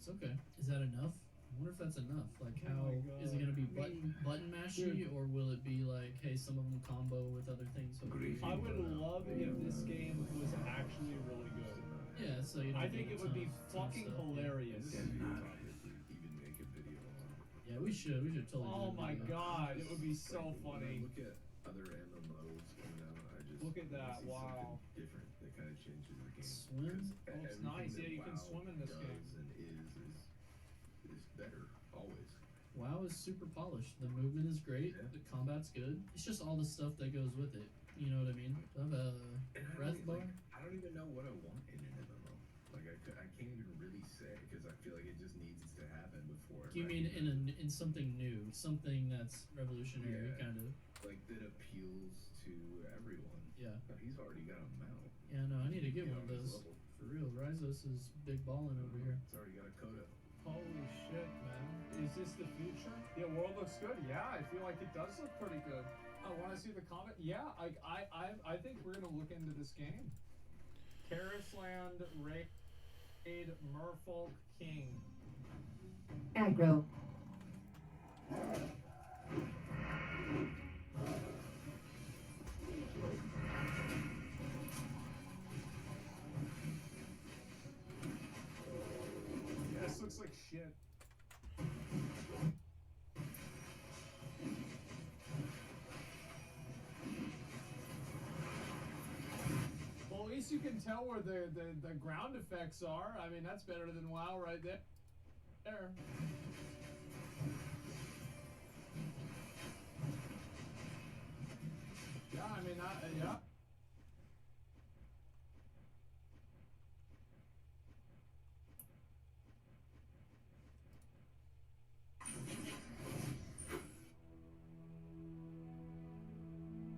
It's okay. Is that enough? I wonder if that's enough. Like, Oh how my God. is it gonna be button mashy, Dude. or will it be like, hey, some of them combo with other things? I would love if this game was actually really good. Yeah, so you don't I think need it a would be ton of fucking stuff, hilarious. Even make a video on. Yeah, we should totally. Oh do a my video. God, it would be so funny. Look at other MMOs coming out. I just Look at that! see Wow. something different that kind of changes the game. Swim? Oh, it's nice. Yeah, you can swim in this game. And is better always. WoW is super polished. The movement is great. Yeah. The combat's good. It's just all the stuff that goes with it. You know what I mean? I have a breath bar. I don't even know what I want in an MMO. Like I can't even really say because I feel like it just needs to happen before. Do you mean in something new, something that's revolutionary, Yeah. kind of? Like that appeals to everyone. Yeah. But he's already got a mount. Yeah, no, I need to get one of his those. level. For real, Rhizos is big ballin' over here. It's already got a coda. Holy shit, man. Is this the future? Yeah, world looks good. Yeah, I feel like it does look pretty good. I want to see the comment. Yeah, I think we're going to look into this game. Karisland Raid Merfolk King. Aggro. Yeah, this looks like shit. Well, at least you can tell where the ground effects are. I mean, that's better than WoW right there. Yeah, I mean, yeah.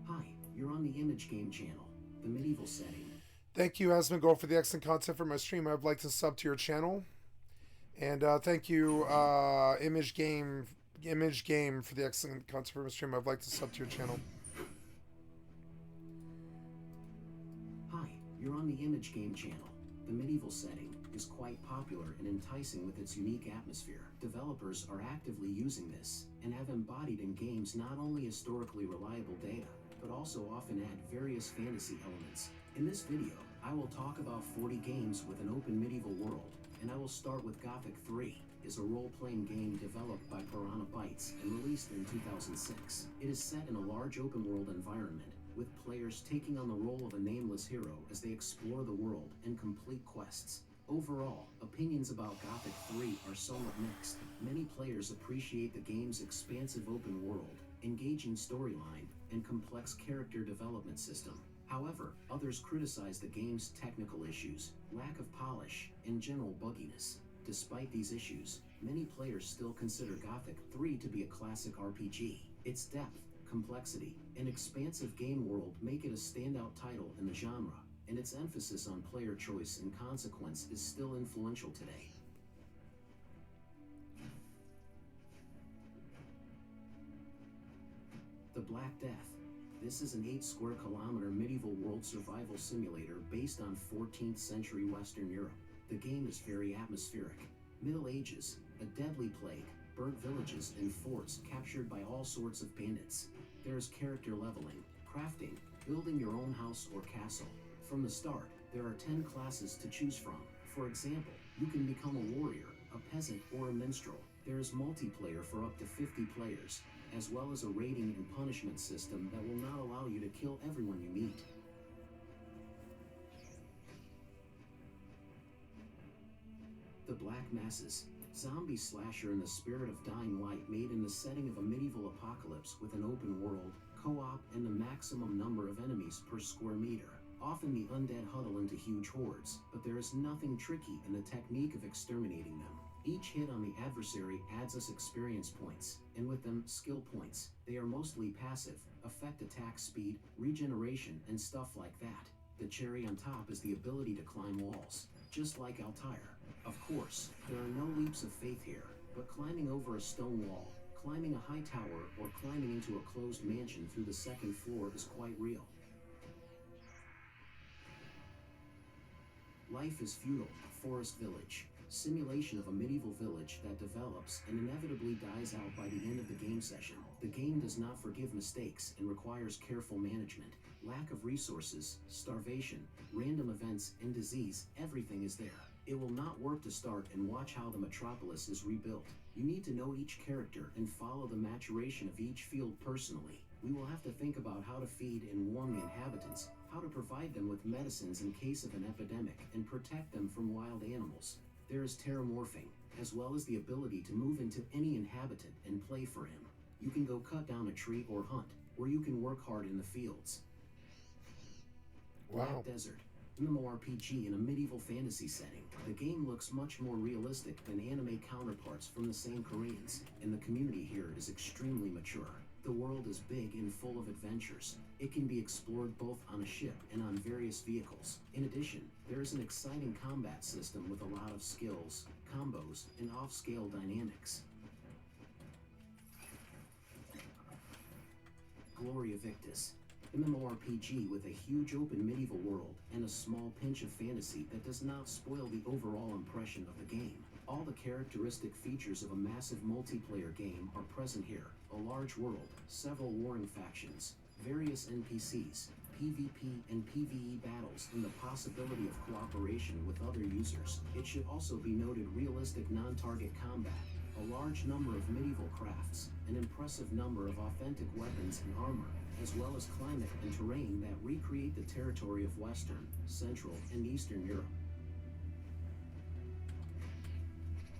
Hi, you're on the Image Game channel, the medieval setting. Thank you, Asmongold, for the excellent content for my stream. I'd like to sub to your channel. And thank you, Image Game, for the excellent content for my stream. I'd like to sub to your channel. Hi, you're on the Image Game channel. The medieval setting is quite popular and enticing with its unique atmosphere. Developers are actively using this and have embodied in games not only historically reliable data, but also often add various fantasy elements. In this video, I will talk about 40 games with an open medieval world, and I will start with Gothic 3. Is a role-playing game developed by Piranha Bytes and released in 2006. It is set in a large open-world environment, with players taking on the role of a nameless hero as they explore the world and complete quests. Overall, opinions about Gothic 3 are somewhat mixed. Many players appreciate the game's expansive open world, engaging storyline, and complex character development system. However, others criticize the game's technical issues, lack of polish, and general bugginess. Despite these issues, many players still consider Gothic 3 to be a classic RPG. Its depth, complexity, and expansive game world make it a standout title in the genre, and its emphasis on player choice and consequence is still influential today. The Black Death. This is an 8-square-kilometer medieval world survival simulator based on 14th century Western Europe. The game is very atmospheric. Middle Ages, a deadly plague, burnt villages and forts captured by all sorts of bandits. There is character leveling, crafting, building your own house or castle. From the start, there are 10 classes to choose from. For example, you can become a warrior, a peasant, or a minstrel. There is multiplayer for up to 50 players, as well as a rating and punishment system that will not allow you to kill everyone you meet. The Black Masses. Zombie slasher in the spirit of Dying Light, made in the setting of a medieval apocalypse with an open world, co-op, and the maximum number of enemies per square meter. Often the undead huddle into huge hordes, but there is nothing tricky in the technique of exterminating them. Each hit on the adversary adds us experience points, and with them, skill points. They are mostly passive, affect attack speed, regeneration, and stuff like that. The cherry on top is the ability to climb walls, just like Altair. Of course, there are no leaps of faith here, but climbing over a stone wall, climbing a high tower, or climbing into a closed mansion through the second floor is quite real. Life is Feudal, Forest Village. simulation of a medieval village that develops and inevitably dies out by the end of the game session. The game does not forgive mistakes and requires careful management. Lack of resources, starvation, random events, and disease, everything is there. It will not work to start and watch how the metropolis is rebuilt. You need to know each character and follow the maturation of each field personally. We will have to think about how to feed and warm the inhabitants, how to provide them with medicines in case of an epidemic, and protect them from wild animals. There is terramorphing, as well as the ability to move into any inhabitant and play for him. You can go cut down a tree or hunt, or you can work hard in the fields. Wow. Black Desert, MMORPG in a medieval fantasy setting. The game looks much more realistic than anime counterparts from the same Koreans, and the community here is extremely mature. The world is big and full of adventures. It can be explored both on a ship and on various vehicles. In addition, there is an exciting combat system with a lot of skills, combos, and off-scale dynamics. Gloria Victis, MMORPG with a huge open medieval world and a small pinch of fantasy that does not spoil the overall impression of the game. All the characteristic features of a massive multiplayer game are present here. A large world, several warring factions, various NPCs, PvP and PvE battles, and the possibility of cooperation with other users. It should also be noted realistic non-target combat, a large number of medieval crafts, an impressive number of authentic weapons and armor, as well as climate and terrain that recreate the territory of Western, Central, and Eastern Europe.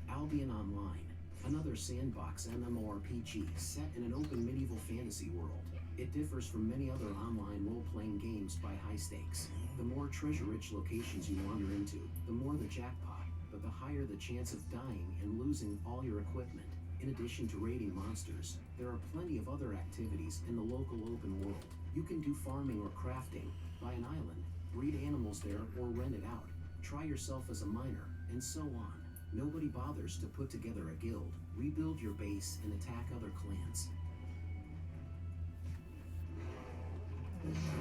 Albion Online, another sandbox MMORPG set in an open medieval fantasy world. It differs from many other online role-playing games by high stakes. The more treasure-rich locations you wander into, the more the jackpot, but the higher the chance of dying and losing all your equipment. In addition to raiding monsters, there are plenty of other activities in the local open world. You can do farming or crafting, buy an island, breed animals there, or rent it out. Try yourself as a miner, and so on. Nobody bothers to put together a guild, rebuild your base, and attack other clans.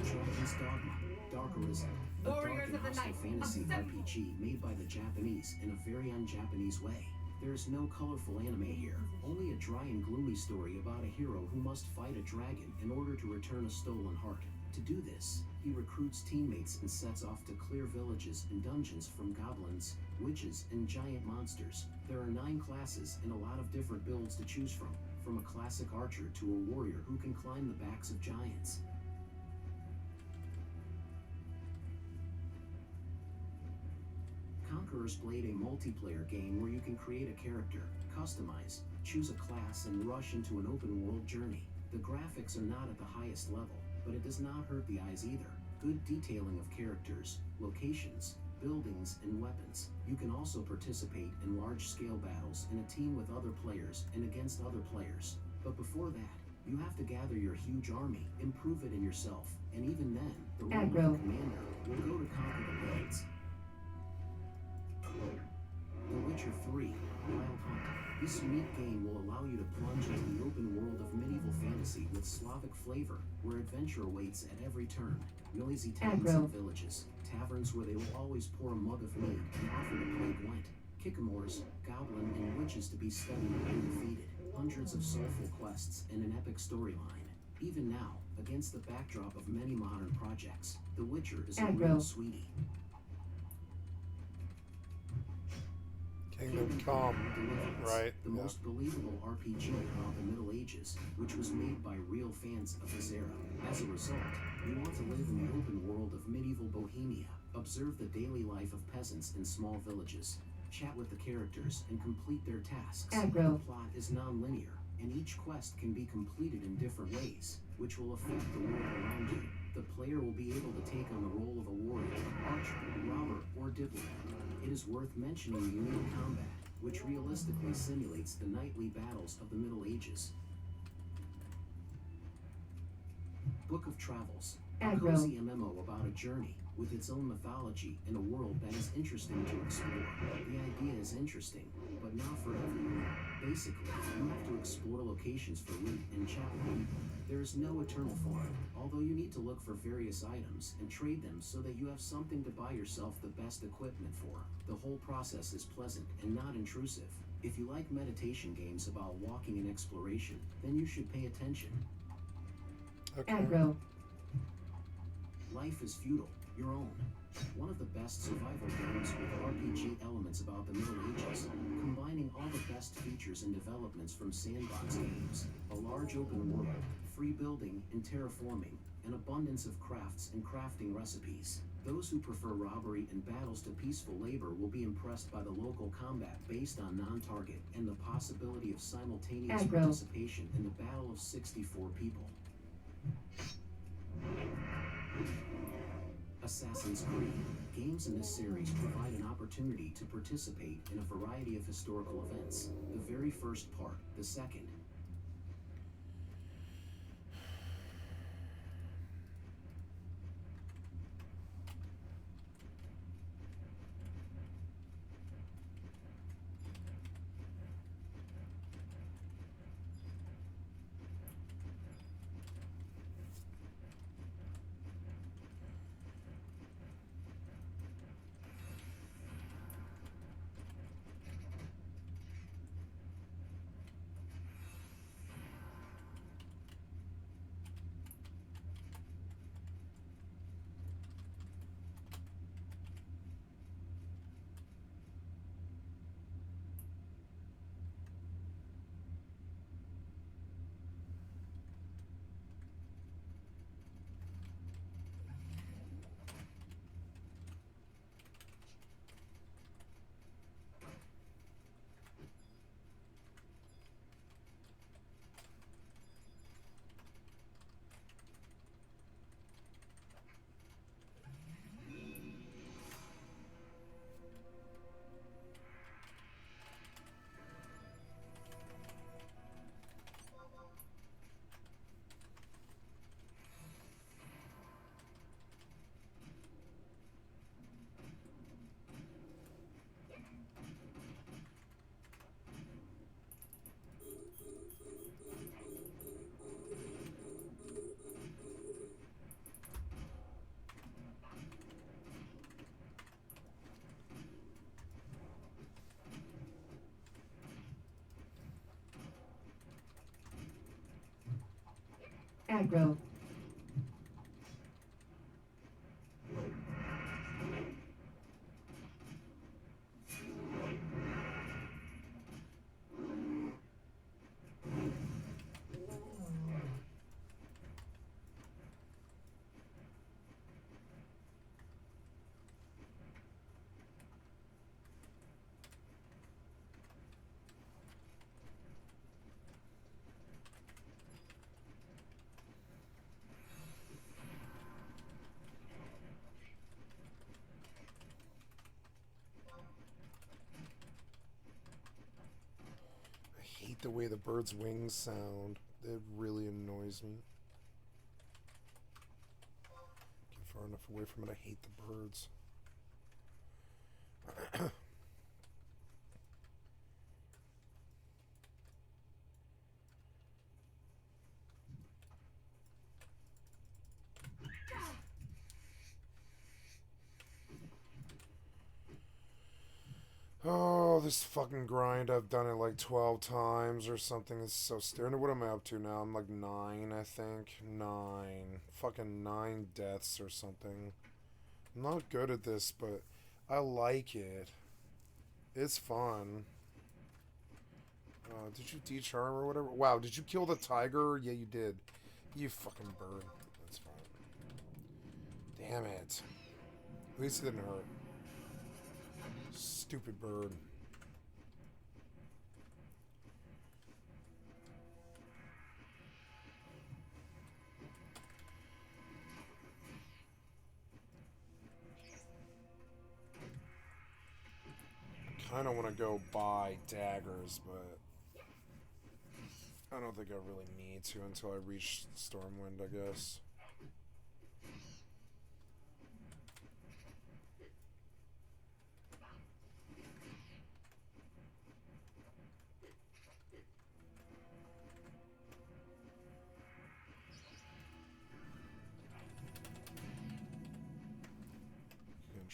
Dragon's Dogma, Dark Arisen, a dark Warriors and of the hostile Night, fantasy assemble! RPG made by the Japanese in a very un-Japanese way. There is no colorful anime here, only a dry and gloomy story about a hero who must fight a dragon in order to return a stolen heart. To do this, he recruits teammates and sets off to clear villages and dungeons from goblins, witches, and giant monsters. There are 9 classes and a lot of different builds to choose from a classic archer to a warrior who can climb the backs of giants. Conqueror's Blade, a multiplayer game where you can create a character, customize, choose a class, and rush into an open world journey. The graphics are not at the highest level, but it does not hurt the eyes either. Good detailing of characters, locations, buildings, and weapons. You can also participate in large-scale battles in a team with other players and against other players. But before that, you have to gather your huge army, improve it in yourself, and even then, the role of the Aggro. commander will go to conquer the blades. The Witcher 3, Wild Hunt. This unique game will allow you to plunge into the open world of medieval fantasy with Slavic flavor, where adventure awaits at every turn. Noisy towns Aggro. and villages, taverns where they will always pour a mug of mead and offer to play Gwent. Kickamores, goblin, and witches to be studied and defeated. Hundreds of soulful quests and an epic storyline. Even now, against the backdrop of many modern projects, The Witcher is a Aggro. real sweetie. Kingdom Come. Deliverance, Right. the Yeah. most believable RPG about the Middle Ages, which was made by real fans of this era. As a result, you want to live in the open world of medieval Bohemia, observe the daily life of peasants in small villages, chat with the characters, and complete their tasks. Aggro. The plot is non-linear, and each quest can be completed in different ways, which will affect the world around you. The player will be able to take on the role of a warrior, archer, robber, or diplomat. It is worth mentioning the unique combat, which realistically simulates the knightly battles of the Middle Ages. Book of Travels, a Aggro. cozy MMO about a journey with its own mythology in a world that is interesting to explore. The idea is interesting, but not for everyone. Basically, you have to explore locations for loot and chat with people. There is no eternal farm, although you need to look for various items and trade them so that you have something to buy yourself the best equipment for. The whole process is pleasant and not intrusive. If you like meditation games about walking and exploration, then you should pay attention. Okay. Aggro. Life is feudal, your own. One of the best survival games with RPG elements about the Middle Ages, combining all the best features and developments from sandbox games, a large open world, free building and terraforming, an abundance of crafts and crafting recipes. Those who prefer robbery and battles to peaceful labor will be impressed by the local combat based on non-target and the possibility of simultaneous Aggro. participation in the battle of 64 people. Assassin's Creed. Games in this series provide an opportunity to participate in a variety of historical events. The very first part, the second, Aggro. I hate the way the bird's wings sound. It really annoys me. Get far enough away from it. I hate the birds. Oh, this fucking grind. I've done it like 12 times or something. It's so stupid. What am I up to now? I'm like 9, I think. 9. Fucking 9 deaths or something. I'm not good at this, but I like it. It's fun. Did you decharm or whatever? Wow, did you kill the tiger? Yeah, you did. You fucking bird. That's fine. Damn it. At least it didn't hurt. Stupid bird. Kind of want to go buy daggers, but I don't think I really need to until I reach Stormwind, I guess.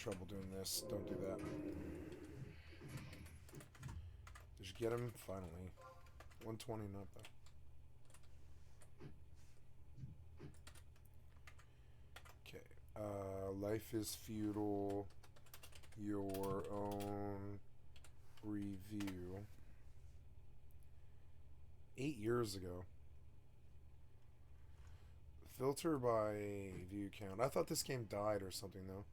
trouble doing this. Don't do that. Did you get him? Finally. 120, not bad. Life is Feudal, your own review. 8 years ago. Filter by view count. I thought this game died or something, though.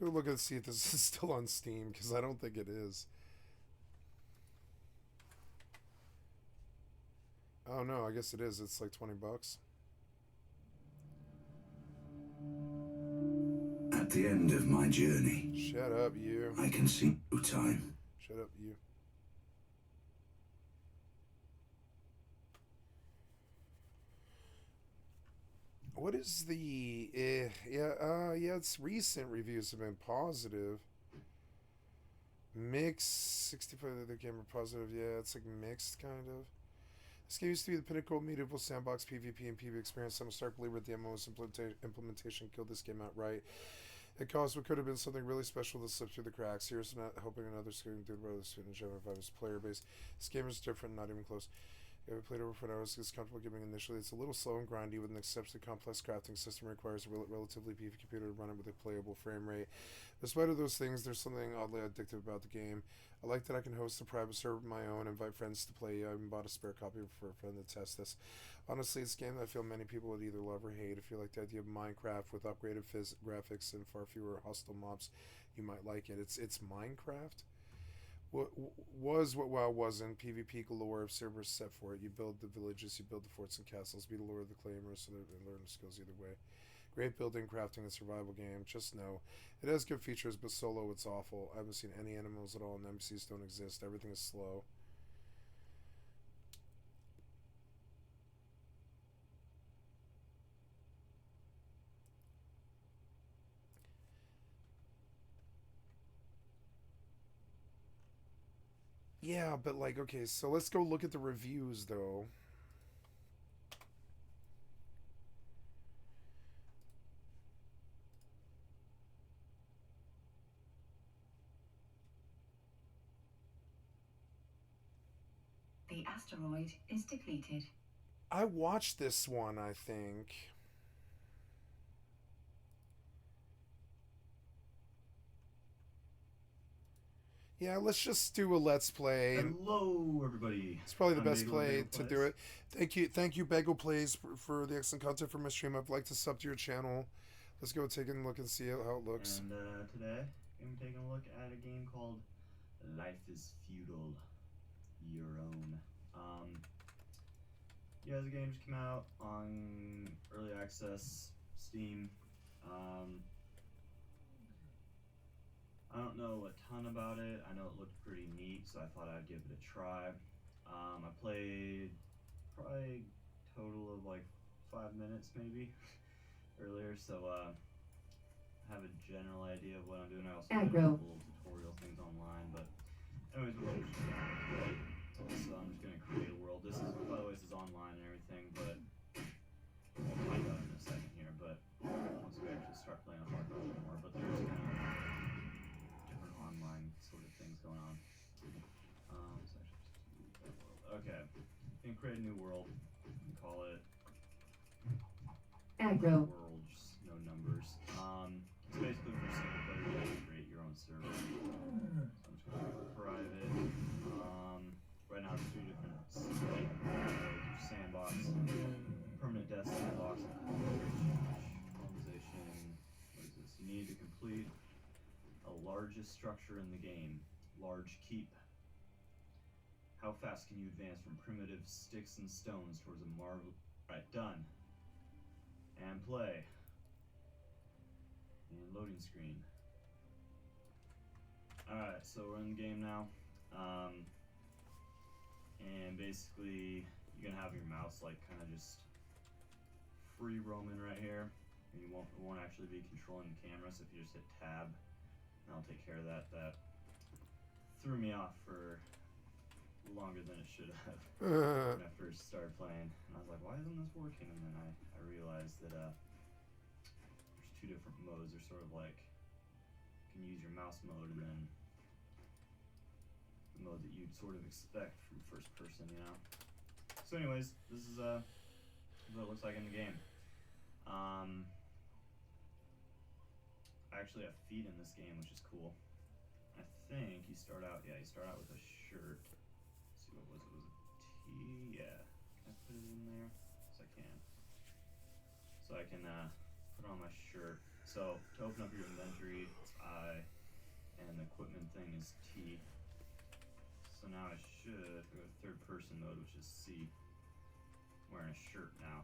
Go look and see if this is still on Steam, because I don't think it is. Oh no, I guess it is. It's like 20 bucks. At the end of my journey, Shut up, you. I can see no time. Shut up, you. What is the... yeah, it's recent reviews have been positive. Mixed, 65 of the game are positive. Yeah, it's like mixed, kind of. This game used to be the pinnacle of medieval sandbox PvP and PvE experience. I'm a stark believer that the MMO's implementation killed this game outright. It caused what could have been something really special that slipped through the cracks. Here's not hoping another screen dude brother student general vibe player base. This game is different, not even close. If I played over for hours, it's comfortable giving initially. It's a little slow and grindy with an exceptionally complex crafting system. It requires a relatively beefy computer to run it with a playable frame rate. Despite of those things, there's something oddly addictive about the game. I like that I can host a private server of my own, invite friends to play. I even bought a spare copy for a friend to test this. Honestly, it's a game that I feel many people would either love or hate. If you like the idea of Minecraft with upgraded graphics and far fewer hostile mobs, you might like it. It's Minecraft? What was what WoW wasn't. PvP galore of servers set for it. You build the villages, you build the forts and castles, be the lord of the claimers, so they learn the skills either way. Great building, crafting, and survival game. Just know it has good features, but solo it's awful. I haven't seen any animals at all, and NPCs don't exist. Everything is slow. Yeah, but like, okay, so let's go look at the reviews, though. The asteroid is depleted. I watched this one, I think. Yeah, let's just do a let's play. Hello, everybody. It's probably the I'm best Bagel play Bagel to Plays. do it. Thank you, Bagel Plays, for the excellent content for my stream. I'd like to sub to your channel. Let's go take a look and see how it looks. And today, I'm taking a look at a game called Life is Feudal, Your Own. Yeah, the game just came out on early access, Steam. I don't know a ton about it. I know it looked pretty neat, so I thought I'd give it a try. I played probably total of like 5 minutes maybe earlier, so I have a general idea of what I'm doing. I also did a Aggro. couple tutorial things online, but anyways, we'll just get into it. So I'm just gonna create a world. This is, by the way, this is online and everything, but we'll find out in a second here. But once we actually start playing, I'll talk about it more. But there's kind of different online sort of things going on. So I should just delete that world. Okay, you can create a new world. You can call it Aggro. worlds, no numbers. It's basically for single player. You have to create your own server. So I'm just gonna go private. Right now there's 3 different there's sandbox, permanent death sandbox, and colonization. What is this? You need to complete the largest structure in the game. Large keep. How fast can you advance from primitive sticks and stones towards a marvel? Right, done. And play. And loading screen. Alright, so we're in the game now. And basically, you're gonna have your mouse like kind of just free roaming right here. And it won't actually be controlling the camera, so if you just hit tab, I'll take care of that. That threw me off for longer than it should have when I first started playing. And I was like, why isn't this working? And then I realized that there's two different modes. There's sort of like, you can use your mouse mode and then the mode that you'd sort of expect from first person, you know? So anyways, this is what it looks like in the game. I actually have feet in this game, which is cool. I think you start out with a shirt. Let's see, what was it? Was it T? Yeah. Can I put it in there? Yes, I can. So I can put on my shirt. So to open up your inventory, it's I, and the equipment thing is T. So now I should go to third person mode, which is C. I'm wearing a shirt now.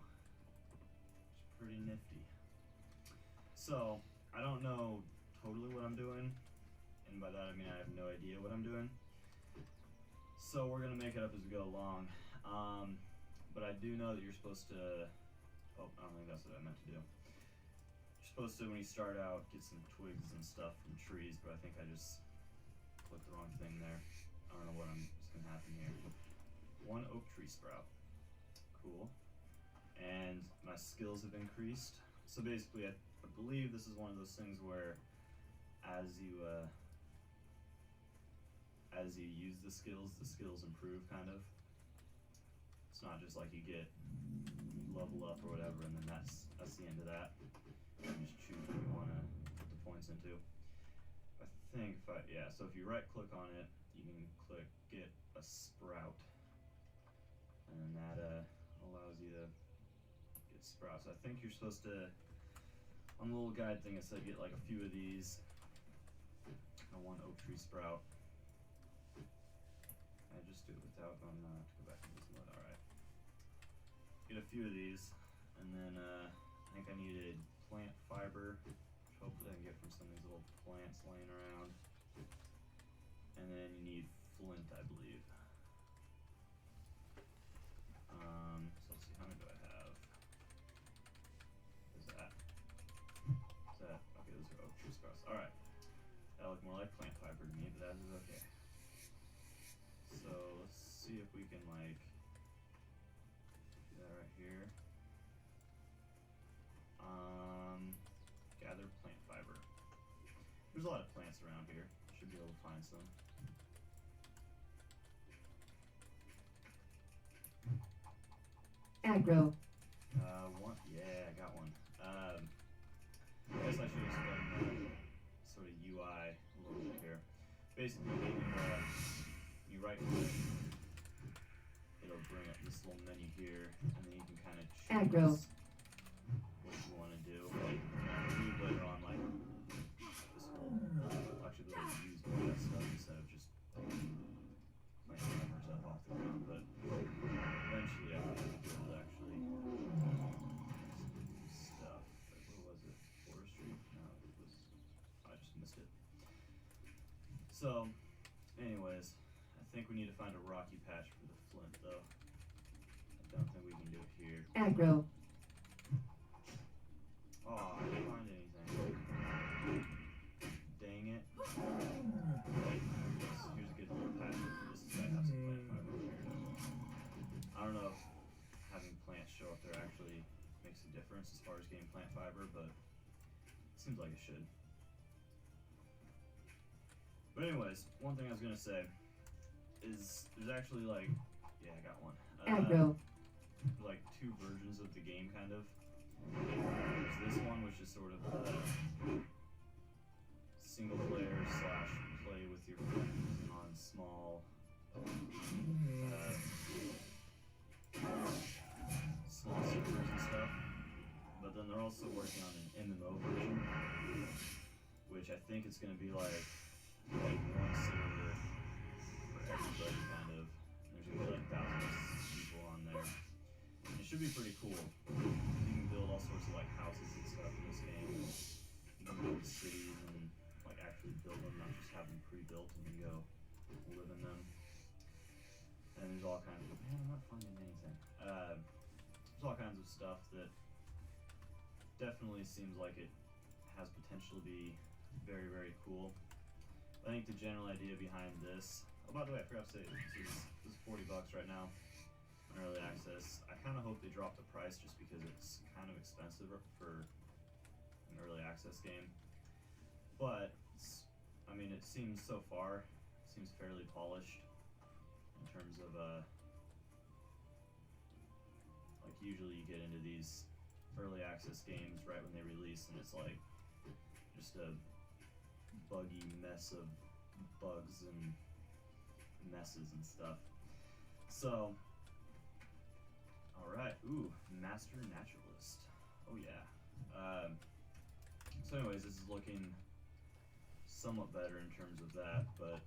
It's pretty nifty. So I don't know totally what I'm doing, and by that I mean I have no idea what I'm doing. So we're gonna make it up as we go along. But I do know that you're supposed to, oh, I don't think that's what I meant to do. You're supposed to, when you start out, get some twigs and stuff from trees, but I think I just clicked the wrong thing there. I don't know what's gonna happen here. One oak tree sprout. Cool. And my skills have increased. So basically, I believe this is one of those things where as you use the skills improve, kind of. It's not just like you level up or whatever, and then that's the end of that. You can just choose what you want to put the points into. I think so if you right click on it, you can click get a sprout, and that allows you to get sprouts. I think you're supposed to, on the little guide thing it said get like a few of these, and one oak tree sprout. I just do it without going to go back to this mode. Alright. Get a few of these, and then I think I needed plant fiber, which hopefully I can get from some of these little plants laying around. And then you need flint, I believe. So let's see, how many do I have? What is that? Okay, those are oak tree sprouts. Alright. That looked more like plant fiber to me, but that is okay. So let's see if we can like do that right here. Gather plant fiber. There's a lot of plants around here. Should be able to find some. Aggro. One. Yeah, I got one. I guess I should explain the sort of UI a little bit here. Basically, you right click, it'll bring up this little menu here, and then you can kind of choose Aggro. what you want to do. Like, you later on, like, this whole, actually be able to use more of that stuff instead of just playing numbers up off the ground, but eventually I think you'll be able to actually do stuff. Like, what was it? Forestry? No, it was, I just missed it. So, anyways, I think we need to find a rocky patch for the flint, though. I don't think we can do it here. Aggro. Oh, I didn't find anything. Dang it. Here's a good little patch for this guy have some plant fiber over here. I don't know if having plants show up there actually makes a difference as far as getting plant fiber, but it seems like it should. But anyways, one thing I was gonna say is there's actually like, yeah, I got one. Aggro. Like two versions of the game, kind of. There's this one, which is sort of single player / play with your friends on small servers and stuff. But then they're also working on an MMO version, which I think it's gonna be like one server for everybody, kind of. There's gonna be like thousands of people on there. It should be pretty cool. You can build all sorts of like houses and stuff in this game. You can build cities and like actually build them, not just have them pre-built and then go live in them. And there's all kinds of, man, I'm not finding anything. There's all kinds of stuff that definitely seems like it has potential to be very, very cool. I think the general idea behind this. Oh, by the way, I forgot to say this is $40 right now on early access. I kind of hope they drop the price just because it's kind of expensive for an early access game. But I mean, it seems so far seems fairly polished in terms of like usually you get into these early access games right when they release and it's like just a buggy mess of bugs and messes and stuff. So alright, ooh, Master Naturalist. Oh yeah. So anyways, this is looking somewhat better in terms of that, but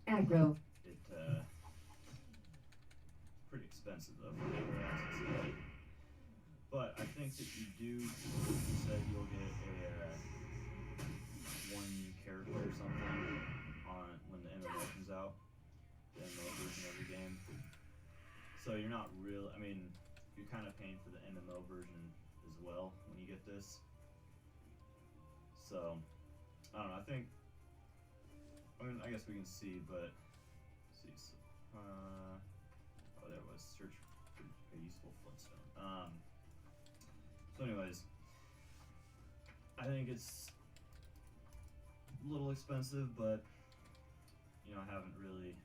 Aggro. it's pretty expensive though for the early access game. But I think that you said you'll get a one new character or something on when the MMO comes out, the MMO version of the game. So you're not real. I mean, you're kind of paying for the MMO version as well when you get this. So I don't know. I mean, I guess we can see, but let's see. So, oh, there it was. Search for a useful Flintstone. So anyways, I think it's a little expensive, but you know, I haven't really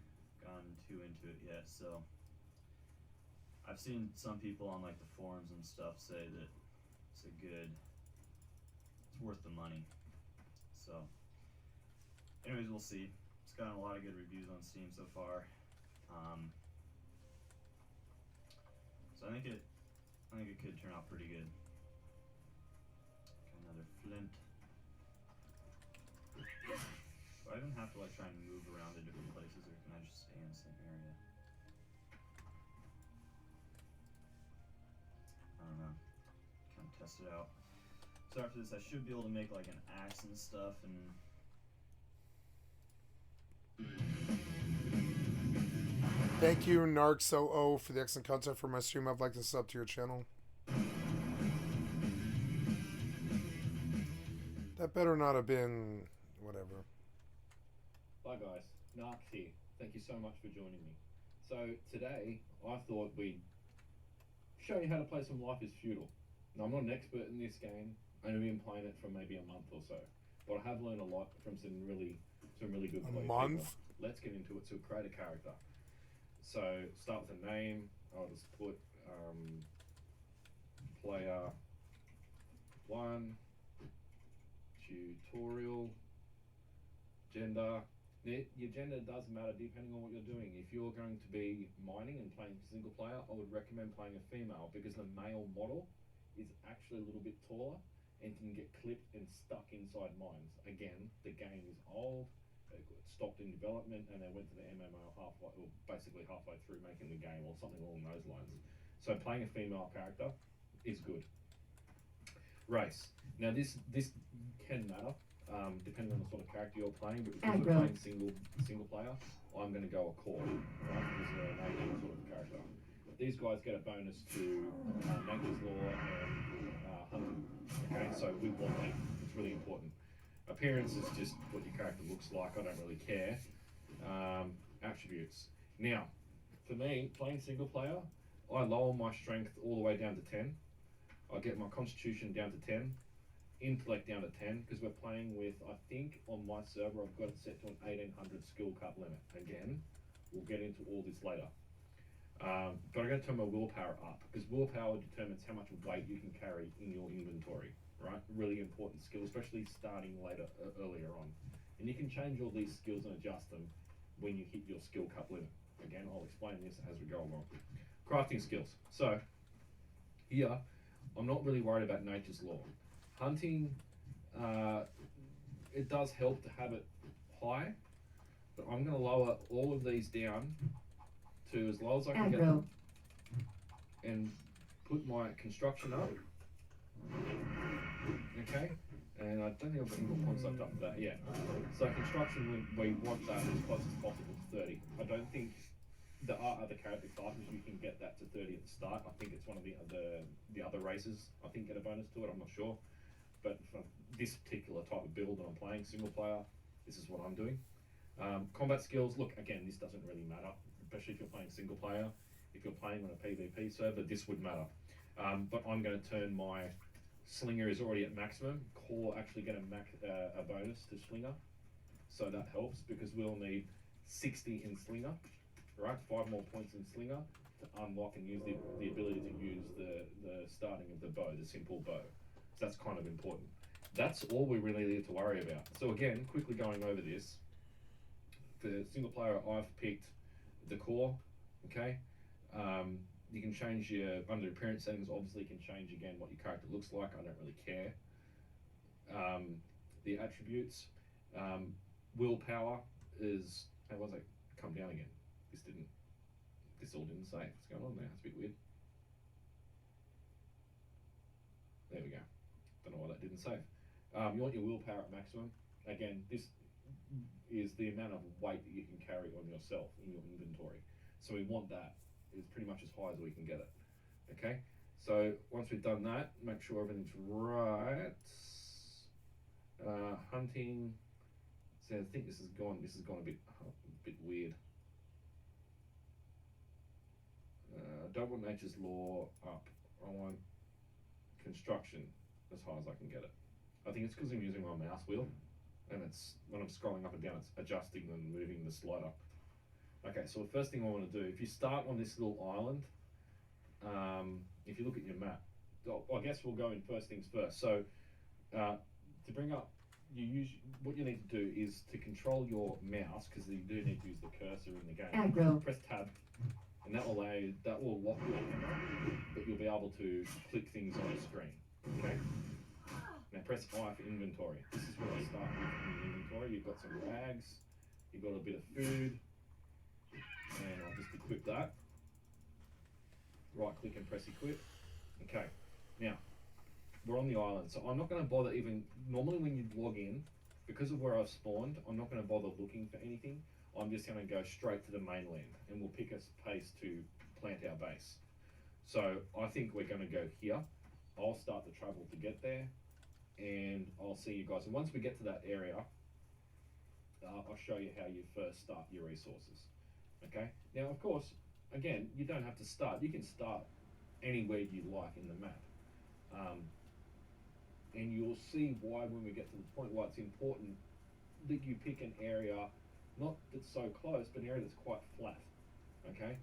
gone too into it yet. So I've seen some people on like the forums and stuff say that it's worth the money. So anyways, we'll see. It's gotten a lot of good reviews on Steam so far. So I think it could turn out pretty good. Got another flint. Do I even have to like try and move around to different places, or can I just stay in the same area? I don't know. Kind of test it out. So after this, I should be able to make like an axe and stuff, and Thank you, Narcs00, for the excellent content for my stream. I'd like to sub to your channel. That better not have been whatever. Hi guys, Narcs here. Thank you so much for joining me. So today, I thought we'd show you how to play some Life is Feudal. Now I'm not an expert in this game. I've only been playing it for maybe a month or so, but I have learned a lot from some really good players. Month? Let's get into it. So create a character. So start with a name. I'll just put player 1, tutorial, gender. Your gender does matter depending on what you're doing. If you're going to be mining and playing single player, I would recommend playing a female because the male model is actually a little bit taller and can get clipped and stuck inside mines. Again, the game is old. It stopped in development and they went to the MMO basically halfway through making the game or something along those lines. So playing a female character is good. Race. Now this can matter depending on the sort of character you're playing, but because we're playing single player, I'm going to go a core, right? Because they're a native sort of character. These guys get a bonus to nature's law and hunting. Okay, so we want that. It's really important. Appearance is just what your character looks like. I don't really care. Attributes. Now, for me, playing single player, I lower my strength all the way down to 10. I get my constitution down to 10, intellect down to 10, because we're playing with, I think on my server, I've got it set to an 1800 skill cap limit. Again, we'll get into all this later. But I got to turn my willpower up, because willpower determines how much weight you can carry in your inventory, right? Really important skill, especially starting earlier on. And you can change all these skills and adjust them when you hit your skill cap limit. Again, I'll explain this as we go along. Crafting skills. So, here, I'm not really worried about nature's law. Hunting, it does help to have it high, but I'm going to lower all of these down to as low as I can get them, and put my construction up. Okay, and I don't think I've got any more points left up for that yet. So construction, we want that as close as possible to 30. I don't think there are other character classes you can get that to 30 at the start. I think it's one of the other races I think get a bonus to it. I'm not sure, but for this particular type of build that I'm playing, single player, this is what I'm doing. Combat skills, look, again, this doesn't really matter, especially if you're playing single player. If you're playing on a PvP server, this would matter. But I'm going to turn my Slinger is already at maximum. Core actually get a bonus to Slinger. So that helps because we'll need 60 in Slinger, right? 5 more points in Slinger to unlock and use the ability to use the starting of the bow, the simple bow. So that's kind of important. That's all we really need to worry about. So again, quickly going over this. For single player, I've picked the core, okay? You can change under appearance settings, obviously you can change again what your character looks like. I don't really care. The attributes, willpower is, how was it? Come down again. This all didn't save. What's going on there? It's a bit weird. There we go. Don't know why that didn't save. You want your willpower at maximum. Again, this is the amount of weight that you can carry on yourself in your inventory. So we want that is pretty much as high as we can get it. Okay, so once we've done that, make sure everything's right. Hunting. So I think this has gone a bit weird. Don't want nature's law up. I want construction as high as I can get it. I think it's because I'm using my mouse wheel, and it's when I'm scrolling up and down, it's adjusting and moving the slider. Okay, so the first thing I want to do, if you start on this little island, if you look at your map, I guess we'll go in first things first. So to bring up, what you need to do is to control your mouse, because you do need to use the cursor in the game. Aggro. Press tab, and that will lock your camera, but you'll be able to click things on the screen. Okay. Now press I for inventory. This is where I start with in the inventory. You've got some rags, you've got a bit of food, and I'll just equip that. Right click and press equip. Okay, now we're on the island, so I'm not going to bother even, normally when you log in, because of where I've spawned, I'm not going to bother looking for anything. I'm just going to go straight to the mainland, and we'll pick a pace to plant our base. So I think we're going to go here. I'll start the travel to get there, and I'll see you guys. And once we get to that area, I'll show you how you first start your resources. Okay. Now, of course, again, you don't have to start. You can start anywhere you like in the map, and you'll see why when we get to the point why it's important that you pick an area, not that's so close, but an area that's quite flat. Okay.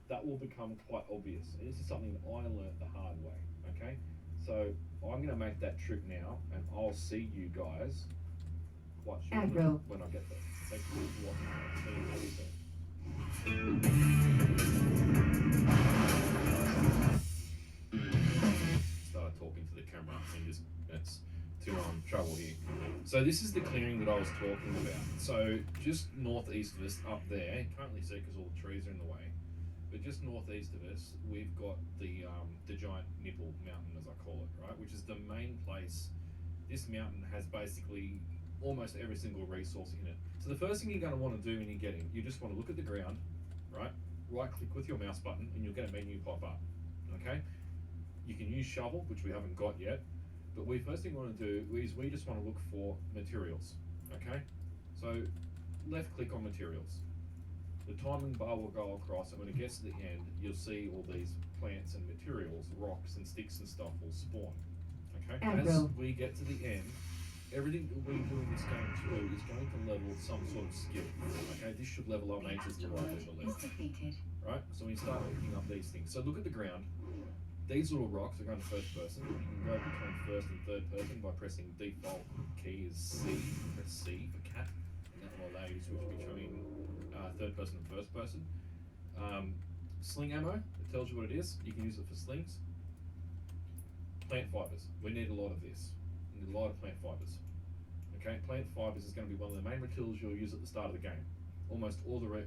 That will become quite obvious. And this is something that I learned the hard way. Okay. So I'm going to make that trip now, and I'll see you guys quite shortly Aggro. when I get there. Thank you for watching. I'll see you very soon. Started talking to the camera and just that's to trouble here. So this is the clearing that I was talking about. So just northeast of us up there, you can't really see because all the trees are in the way, but just northeast of us we've got the giant nipple mountain, as I call it, right, which is the main place. This mountain has basically almost every single resource in it. So the first thing you're going to want to do when you get in, you just want to look at the ground, right? Right click with your mouse button and you'll get a menu pop up. Okay? You can use shovel, which we haven't got yet, but first thing we want to do is we just want to look for materials. Okay? So left click on materials. The timing bar will go across, and when it gets to the end, you'll see all these plants and materials, rocks and sticks and stuff will spawn. Okay? As we get to the end, everything that we do in this game too is going to level some sort of skill. Okay, this should level up nature's law, I believe. Right, so we start picking up these things. So look at the ground. These little rocks are going to first person. You can go between first and third person by pressing default key is C. Press C for cat, and that will allow you to switch between third person and first person. Sling ammo, it tells you what it is. You can use it for slings. Plant fibers. We need a lot of this. We need a lot of plant fibers. Okay, plant fibers is going to be one of the main materials you'll use at the start of the game. Almost all the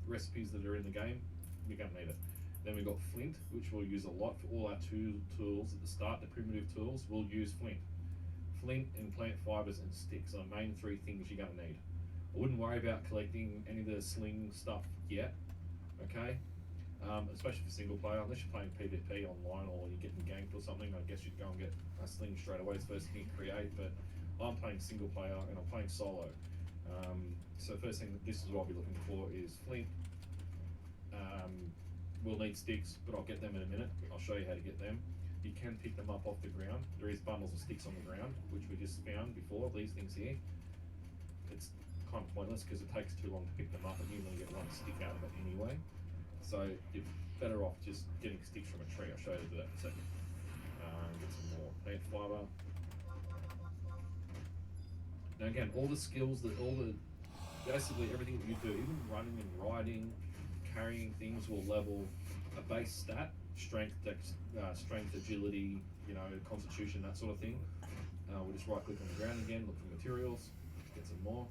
recipes that are in the game, you're going to need it. Then we've got flint, which we'll use a lot for all our tools at the start. The primitive tools, we'll use flint. Flint and plant fibers and sticks are the main three things you're going to need. I wouldn't worry about collecting any of the sling stuff yet, okay? Especially for single player, unless you're playing PvP online or you're getting ganked or something. I guess you'd go and get a sling straight away. It's the first thing you create, but I'm playing single player and I'm playing solo. So first thing, this is what I'll be looking for is flint. We'll need sticks, but I'll get them in a minute. I'll show you how to get them. You can pick them up off the ground. There is bundles of sticks on the ground, which we just found before, these things here. It's kind of pointless because it takes too long to pick them up and you only get one stick out of it anyway. So you're better off just getting sticks from a tree. I'll show you how to do that in a second. Get some more plant fiber. Now again, all the skills basically everything that you do, even running and riding, carrying things will level a base stat, strength, strength, agility, constitution, that sort of thing. We'll just right click on the ground again, look for materials, get some more.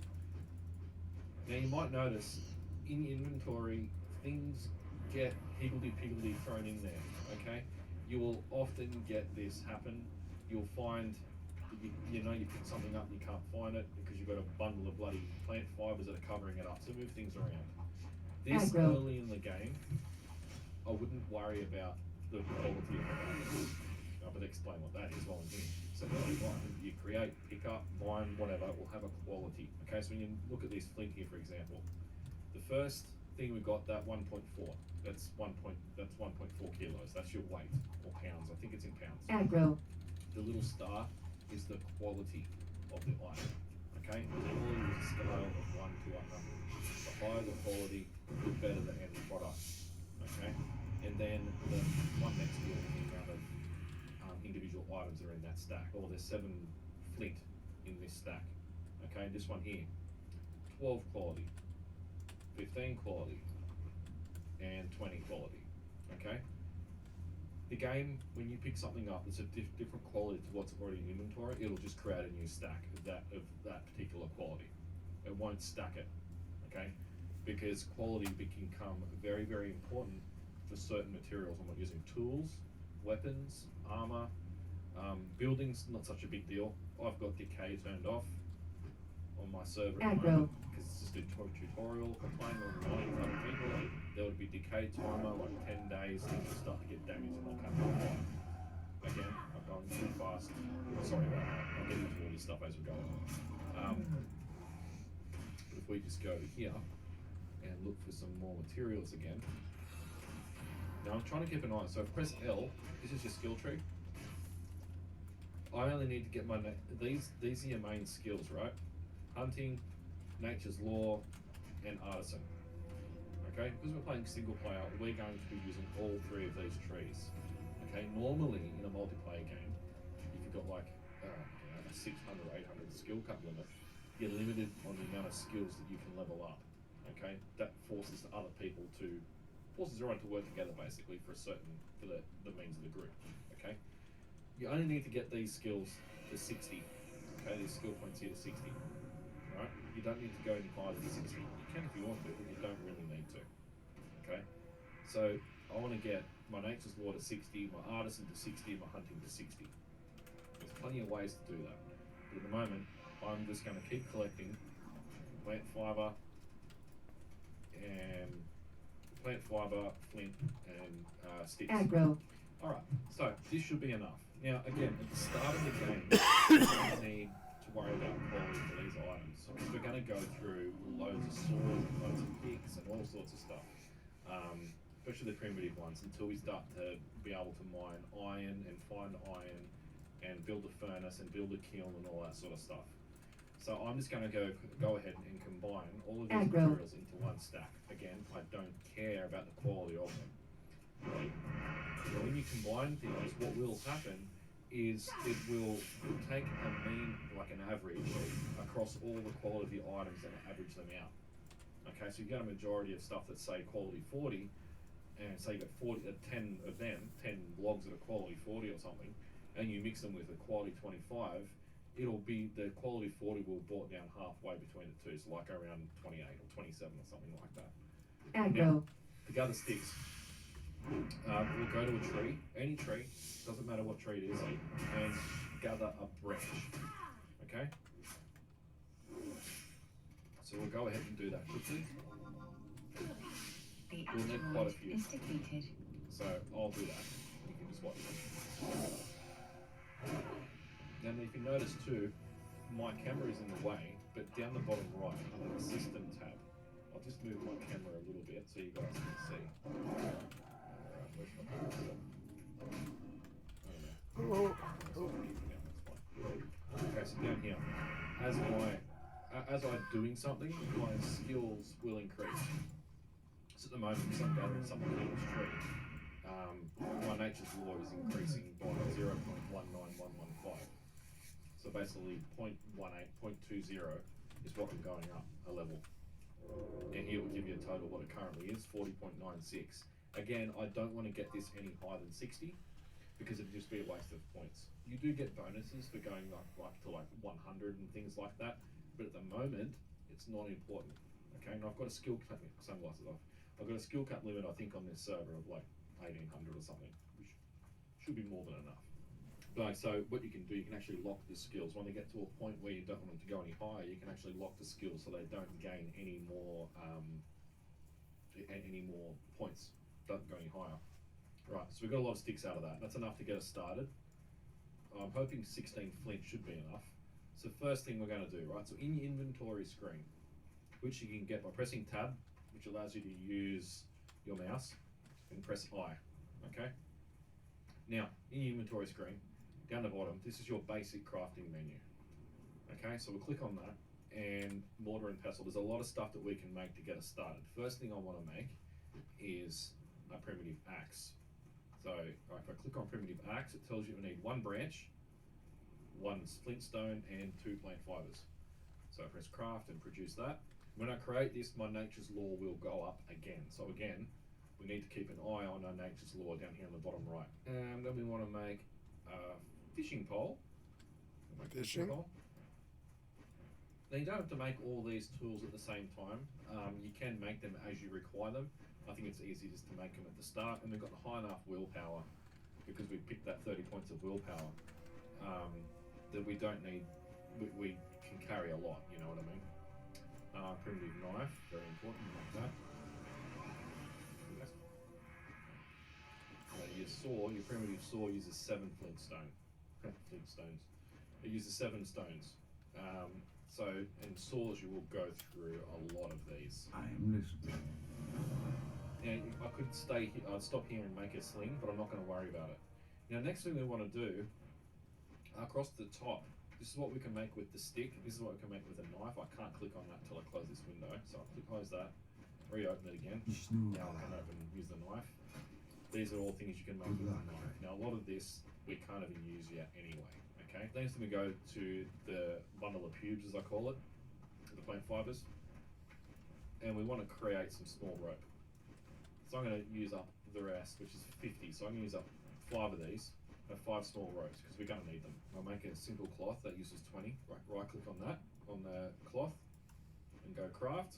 Now you might notice in your inventory, things get higgledy-piggledy thrown in there, okay? You will often get this happen. You'll find, you pick something up and you can't find it because you've got a bundle of bloody plant fibers that are covering it up, so move things around. This early in the game, I wouldn't worry about the quality of the items. I'm going to explain what that is while I'm here. So early on, you create, pick up, mine, whatever, will have a quality. Okay, so when you look at this flint here, for example, the first thing we got, that 1.4, that's 1.4 kilos. That's your weight, or pounds. I think it's in pounds. Aggro. The little star is the quality of the item. Okay, the quality is a scale of 1 to 100. The higher the quality, the better the end product. Okay, and then the one next to it, the amount of individual items that are in that stack. Or there's 7 flint in this stack. Okay, this one here, 12 quality, 15 quality, and 20 quality. Okay. The game, when you pick something up that's a different quality to what's already in inventory, it'll just create a new stack of that particular quality. It won't stack it, okay? Because quality can become very, very important for certain materials. I'm not using tools, weapons, armor, buildings, not such a big deal. I've got decay turned off on my server at the moment because it's just a tutorial. If I'm playing online with other people, there would be decay timer, like 10 days, things will start to get damaged and they'll come on fire. Again, I'm going too fast. Sorry about that. I'll get into all this stuff as we go on. But if we just go to here and look for some more materials again. Now I'm trying to keep an eye. So press L, this is your skill tree. I only need to get my, these are your main skills, right? Hunting, nature's law, and artisan. Okay, because we're playing single player, we're going to be using all 3 of these trees. Okay, normally in a multiplayer game, if you've got like a 600 or 800 skill cut limit, you're limited on the amount of skills that you can level up. Okay, that forces everyone to work together basically for the means of the group. Okay, you only need to get these skills to 60. Okay, these skill points here to 60. Right, you don't need to go any higher than 60. You can if you want to, but you don't really need to. Okay, so I want to get my nature's law to 60, my artisan to 60, my hunting to 60. There's plenty of ways to do that. But at the moment, I'm just going to keep collecting plant fiber, flint, and sticks. Aggro. Alright, so this should be enough. Now, again, at the start of the game, you don't need to worry about quality for these items. So we're going to go through loads of swords, and loads of picks, and all sorts of stuff. Especially the primitive ones, until we start to be able to mine iron and find iron and build a furnace and build a kiln and all that sort of stuff. So I'm just going to go ahead and combine all of these materials into one stack. Again, I don't care about the quality of them. So when you combine things, what will happen is it will take a mean, like an average, across all the quality items and average them out. Okay, so you get a majority of stuff that's say quality 40, and say you got 10 of them, 10 logs that are quality 40 or something, and you mix them with a quality 25, it'll be, the quality 40 will brought down halfway between the two, so like around 28 or 27 or something like that. Now, to gather sticks, we'll go to a tree, any tree, doesn't matter what tree it is, and gather a branch, okay? So we'll go ahead and do that quickly. We'll need quite a few. So I'll do that. You can just watch it. Then if you notice too, my camera is in the way, but down the bottom right, under the system tab, I'll just move my camera a little bit so you guys can see. Alright, where's my camera? I don't know. Okay, so down here, as I'm doing something, my skills will increase. So at the moment, because I'm gathering something in this tree, my nature's law is increasing by 0.19115. So basically 0.18, 0.20 is what I'm going up a level. And here will give you a total what it currently is, 40.96. Again, I don't want to get this any higher than 60 because it'd just be a waste of points. You do get bonuses for going like to 100 and things like that, but at the moment, it's not important. Okay, and I've got a skill cap, sunglasses off. I've got a skill cap limit, I think, on this server of like 1800 or something, which should be more than enough. But so what you can do, you can actually lock the skills. When they get to a point where you don't want them to go any higher, you can actually lock the skills so they don't gain any more points. Don't go any higher. Right, so we've got a lot of sticks out of that. That's enough to get us started. I'm hoping 16 flint should be enough. So first thing we're going to do, right, so in your inventory screen, which you can get by pressing tab, which allows you to use your mouse, and press I, okay? Now, in your inventory screen, down the bottom, this is your basic crafting menu. Okay, so we'll click on that, and mortar and pestle, there's a lot of stuff that we can make to get us started. First thing I want to make is a primitive axe. So, right, if I click on primitive axe, it tells you we need 1 branch, 1 flintstone, and 2 plant fibers. So I press craft and produce that. When I create this, my nature's law will go up again. So again, we need to keep an eye on our nature's law down here on the bottom right. And then we want to make a fishing pole. Fishing? Now you don't have to make all these tools at the same time. You can make them as you require them. I think it's easy just to make them at the start, and we've got high enough willpower because we picked that 30 points of willpower that we don't need. We can carry a lot, you know what I mean? Primitive knife, very important, like that. Your saw, your primitive saw uses 7 flintstones. It uses 7 stones. And saws, you will go through a lot of these. I am listening. Now, I could stay here, I'd stop here and make a sling, but I'm not going to worry about it. Now, next thing we want to do, across the top, this is what we can make with the stick. This is what we can make with a knife. I can't click on that until I close this window. So I'll close that, reopen it again. Now I can use the knife. These are all things you can make with a knife. Now, a lot of this we can't even use yet anyway. Okay. Next, we go to the bundle of pubes, as I call it, the plant fibers, and we want to create some small rope. So I'm going to use up the rest, which is 50. So I'm going to use up 5 of these, 5 small ropes, because we're going to need them. I'll make a simple cloth that uses 20. Right click on that, on the cloth, and go craft.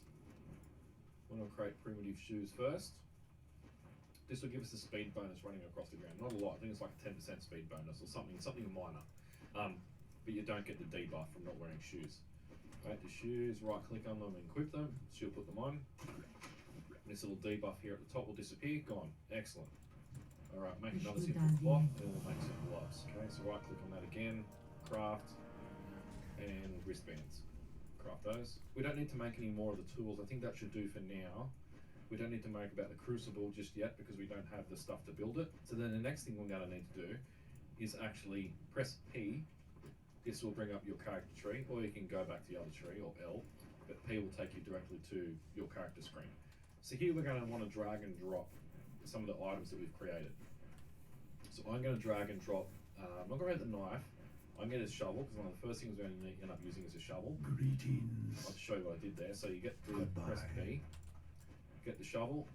We're going to create primitive shoes first. This will give us a speed bonus running across the ground. Not a lot, I think it's like a 10% speed bonus or something minor. But you don't get the debuff from not wearing shoes. Right, the shoes, right click on them and equip them, so you'll put them on. This little debuff here at the top will disappear, gone, excellent. Alright, make another simple cloth and we'll make some gloves. Okay, so right click on that again, craft, and wristbands. Craft those. We don't need to make any more of the tools, I think that should do for now. We don't need to make about the crucible just yet because we don't have the stuff to build it. So then the next thing we're going to need to do is actually press P. This will bring up your character tree, or you can go back to the other tree, or L, but P will take you directly to your character screen. So here we're going to want to drag and drop some of the items that we've created. So I'm going to drag and drop, I'm not going to get the knife, I'm going to get a shovel, because one of the first things we're going to end up using is a shovel. Greetings. I'll show you what I did there. So you get to press P, get the shovel,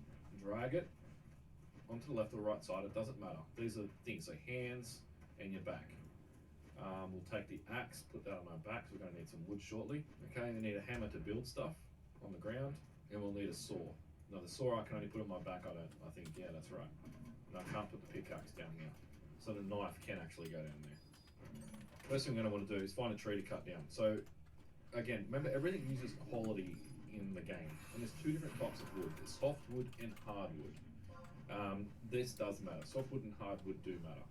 drag it onto the left or the right side, it doesn't matter. These are things, so hands and your back. We'll take the axe, put that on our back, so we're going to need some wood shortly. Okay, we need a hammer to build stuff on the ground, and we'll need a saw. Now the saw I can only put on my back, I think, yeah, that's right. And I can't put the pickaxe down here. So the knife can actually go down there. First thing we're going to want to do is find a tree to cut down. So, again, remember everything uses quality in the game. And there's 2 different types of wood. There's softwood and hardwood. This does matter. Softwood and hardwood do matter.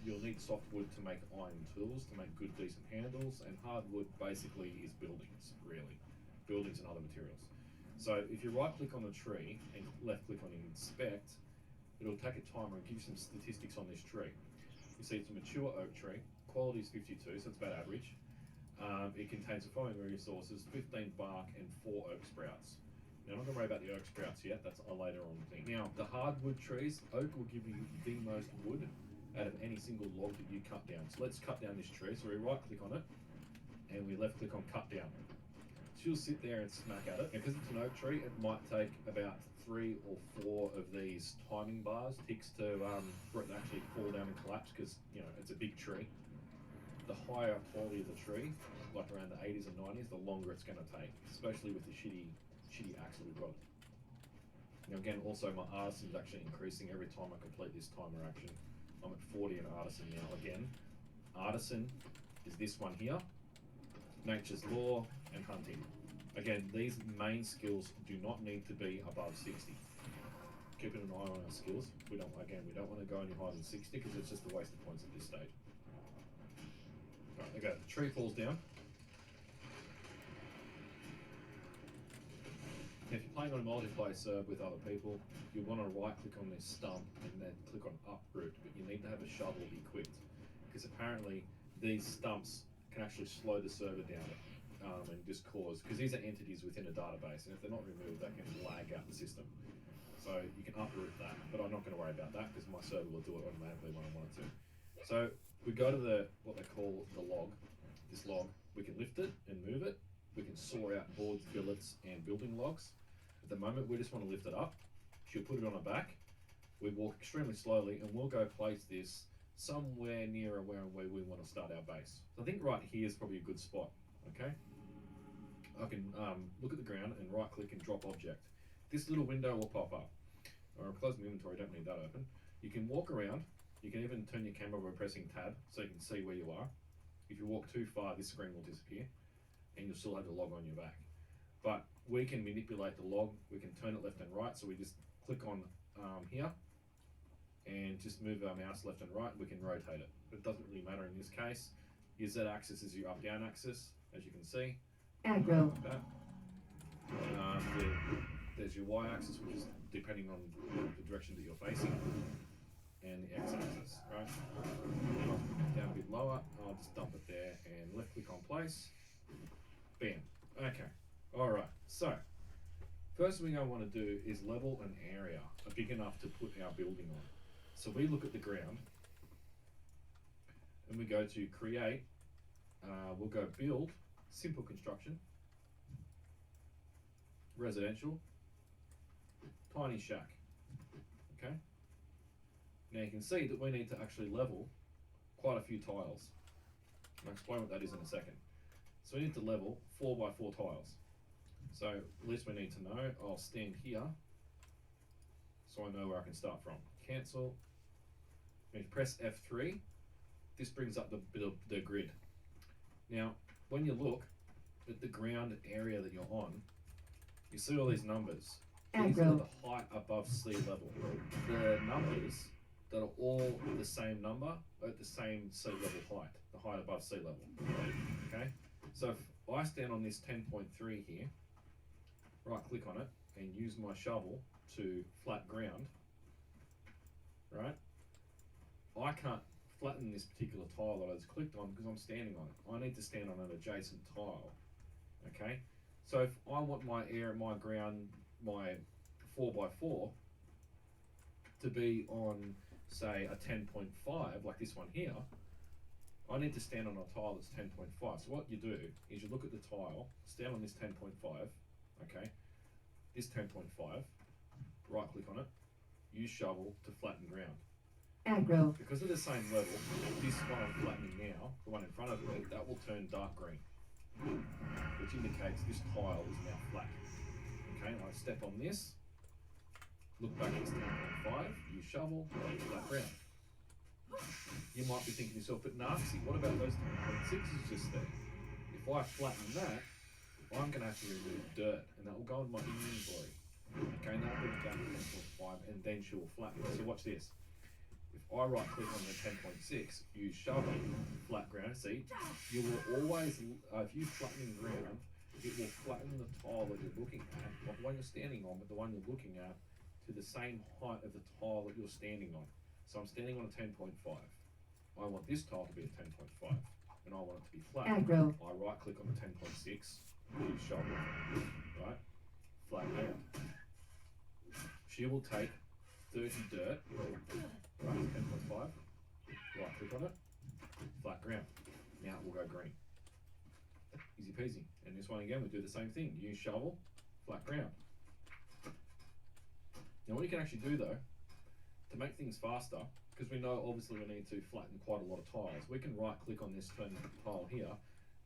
you'll need softwood to make iron tools, to make good, decent handles, and hardwood basically is buildings, really. Buildings and other materials. So if you right click on the tree and left click on inspect, it'll take a timer and give you some statistics on this tree. You see it's a mature oak tree, quality is 52, so it's about average. It contains the following resources: 15 bark and 4 oak sprouts. Now, I'm not going to worry about the oak sprouts yet, that's a later on thing. Now, the hardwood trees, oak will give you the most wood out of any single log that you cut down. So let's cut down this tree. So we right click on it and we left click on cut down. She'll sit there and smack at it. And because it's an oak tree, it might take about 3 or 4 of these timing bars, ticks, for it to actually fall down and collapse, because, you know, it's a big tree. The higher quality of the tree, like around the 80s and 90s, the longer it's going to take, especially with the shitty axe that we've got. Now again, also my artisan is actually increasing every time I complete this timer action. I'm at 40 in artisan now. Again, artisan is this one here, nature's law and hunting. Again, these main skills do not need to be above 60. Keeping an eye on our skills. We don't want to go any higher than 60 because it's just a waste of points at this stage. Right, okay, the tree falls down. Now, if you're playing on a multiplayer server with other people, you want to right click on this stump and then click on uproot, but you need to have a shovel equipped, because apparently these stumps can actually slow the server down and just cause, because these are entities within a database, and if they're not removed, they can lag out the system. So you can uproot that, but I'm not going to worry about that because my server will do it automatically when I want it to. So we go to what they call the log, this log. We can lift it and move it. We can saw out boards, billets, and building logs. At the moment, we just want to lift it up. She'll put it on her back. We walk extremely slowly, and we'll go place this somewhere near where we want to start our base. So I think right here is probably a good spot, okay? I can look at the ground and right-click and drop object. This little window will pop up. Or close my inventory, don't need that open. You can walk around. You can even turn your camera by pressing tab so you can see where you are. If you walk too far, this screen will disappear and you'll still have the log on your back. But we can manipulate the log. We can turn it left and right. So we just click on here and just move our mouse left and right. We can rotate it. It doesn't really matter in this case. Your Z-axis is your up-down axis, as you can see. Aggro. Like that. There's your Y-axis, which is depending on the direction that you're facing, and the X-axis, right? Down a bit lower, I'll just dump it there and left click on place. Bam. Okay. Alright, so first thing I want to do is level an area big enough to put our building on. So we look at the ground and we go to create, we'll go build, simple construction, residential, tiny shack. Okay. Now you can see that we need to actually level quite a few tiles. I'll explain what that is in a second. So we need to level 4 by 4 tiles. So at least we need to know. I'll stand here so I know where I can start from. Cancel. When you press F3, this brings up the grid. Now, when you look at the ground area that you're on, you see all these numbers. These are the height above sea level. The numbers that are all the same number are at the same sea level height, the height above sea level. Okay? So if I stand on this 10.3 here, right click on it, and use my shovel to flat ground, right? I can't flatten this particular tile that I just clicked on because I'm standing on it. I need to stand on an adjacent tile. Okay? So if I want my ground, my 4 by 4 to be on, say, a 10.5, like this one here, I need to stand on a tile that's 10.5. So what you do is you look at the tile, stand on this 10.5, okay, this 10.5, right click on it, use shovel to flatten ground. Aggro. Because of the same level, this one I'm flattening now, the one in front of me, that will turn dark green, which indicates this tile is now flat. Okay, I step on this, look back at this 10.5, use shovel, flat ground. You might be thinking to yourself, but Nazi, what about those 10.6s just there? If I flatten that, I'm going to have to remove dirt, and that will go in my inventory. Okay, now I'll bring it down to 10.5, and then she will flatten. So watch this. If I right click on the 10.6, use shovel, flat ground, see, you will always, if you flatten ground, it will flatten the tile that you're looking at, not the one you're standing on, but the one you're looking at, to the same height of the tile that you're standing on. So I'm standing on a 10.5. I want this tile to be a 10.5, and I want it to be flat. Aggro. I right click on the 10.6, use shovel, right, flat ground. She will take 30 dirt, right, 10.5, right click on it, flat ground. Now it will go green. Easy peasy. And this one again, we do the same thing. Use shovel, flat ground. Now what you can actually do though, to make things faster, because we know obviously we need to flatten quite a lot of tiles, we can right click on this tile here,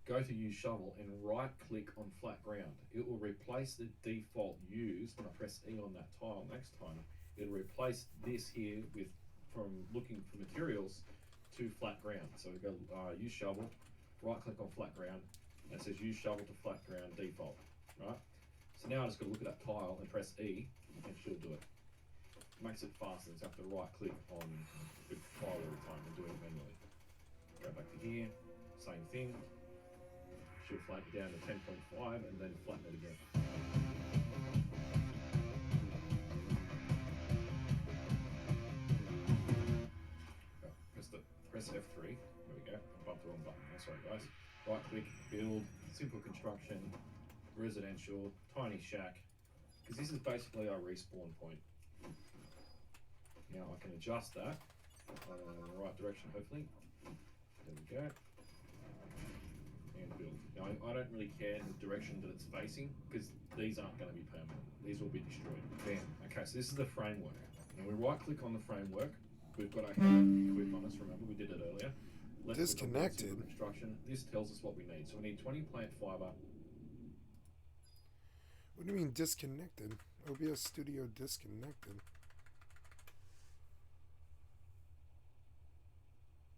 go to use shovel and right click on flat ground. It will replace the default used when I press E on that tile next time. It'll replace this here with, from looking for materials to flat ground. So we go use shovel, right click on flat ground, and it says use shovel to flat ground default, right? So now I just got to look at that tile and press E and she'll do it. Makes it faster, so I have to right click on the tile every time and do it manually. Go back to here, same thing. She'll flatten down to 10.5 and then flatten it again. Press F3, there we go, I bumped the wrong button, that's right guys. Right click, build, simple construction, residential, tiny shack, because this is basically our respawn point. Now I can adjust that in the right direction hopefully, there we go, and build. Now I don't really care the direction that it's facing, because these aren't going to be permanent, these will be destroyed. Bam. Okay, so this is the framework. Now we right click on the framework. We've got our head equip on us, remember we did it earlier. Let's Disconnected. Construction. This tells us what we need. So we need 20 plant fiber. What do you mean disconnected? OBS Studio disconnected.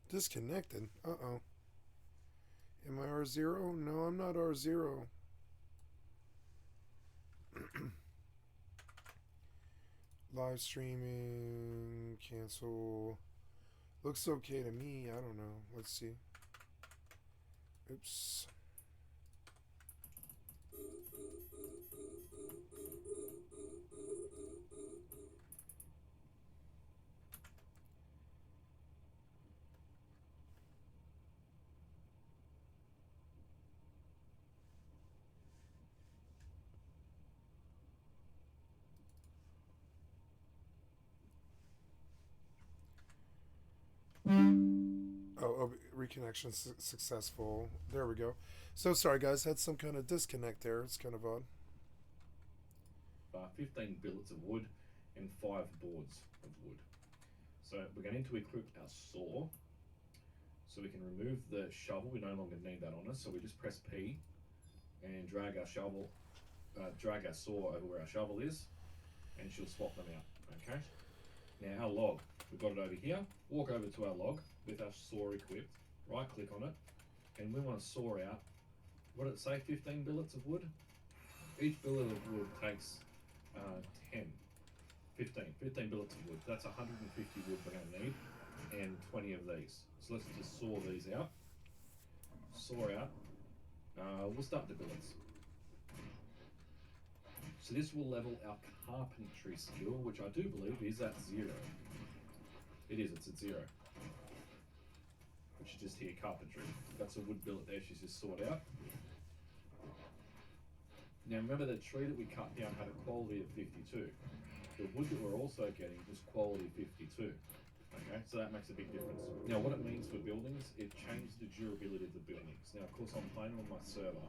Disconnected? Uh-oh. Am I R0? No, I'm not R0. Live streaming, cancel. Looks okay to me. I don't know. Let's see. Oops. Oh, reconnection successful. There we go. So sorry guys, had some kind of disconnect there. It's kind of odd. 15 billets of wood and 5 boards of wood. So we're going to equip our saw. So we can remove the shovel. We no longer need that on us. So we just press P and drag our shovel, drag our saw over where our shovel is, and she'll swap them out. Okay. Now our log, we've got it over here. Walk over to our log with our saw equipped. Right click on it, and we want to saw out. What did it say? 15 billets of wood. Each billet of wood takes 15 billets of wood. That's 150 wood we're going to need, and 20 of these. So let's just saw these out. Saw out. We'll start the billets. So this will level our carpentry skill, which I do believe is at 0. It is, it's at 0. Which is just here, carpentry. That's a wood billet there, she's just sawed out. Now remember the tree that we cut down had a quality of 52. The wood that we're also getting is quality 52. Okay, so that makes a big difference. Now what it means for buildings, it changes the durability of the buildings. Now of course I'm playing on my server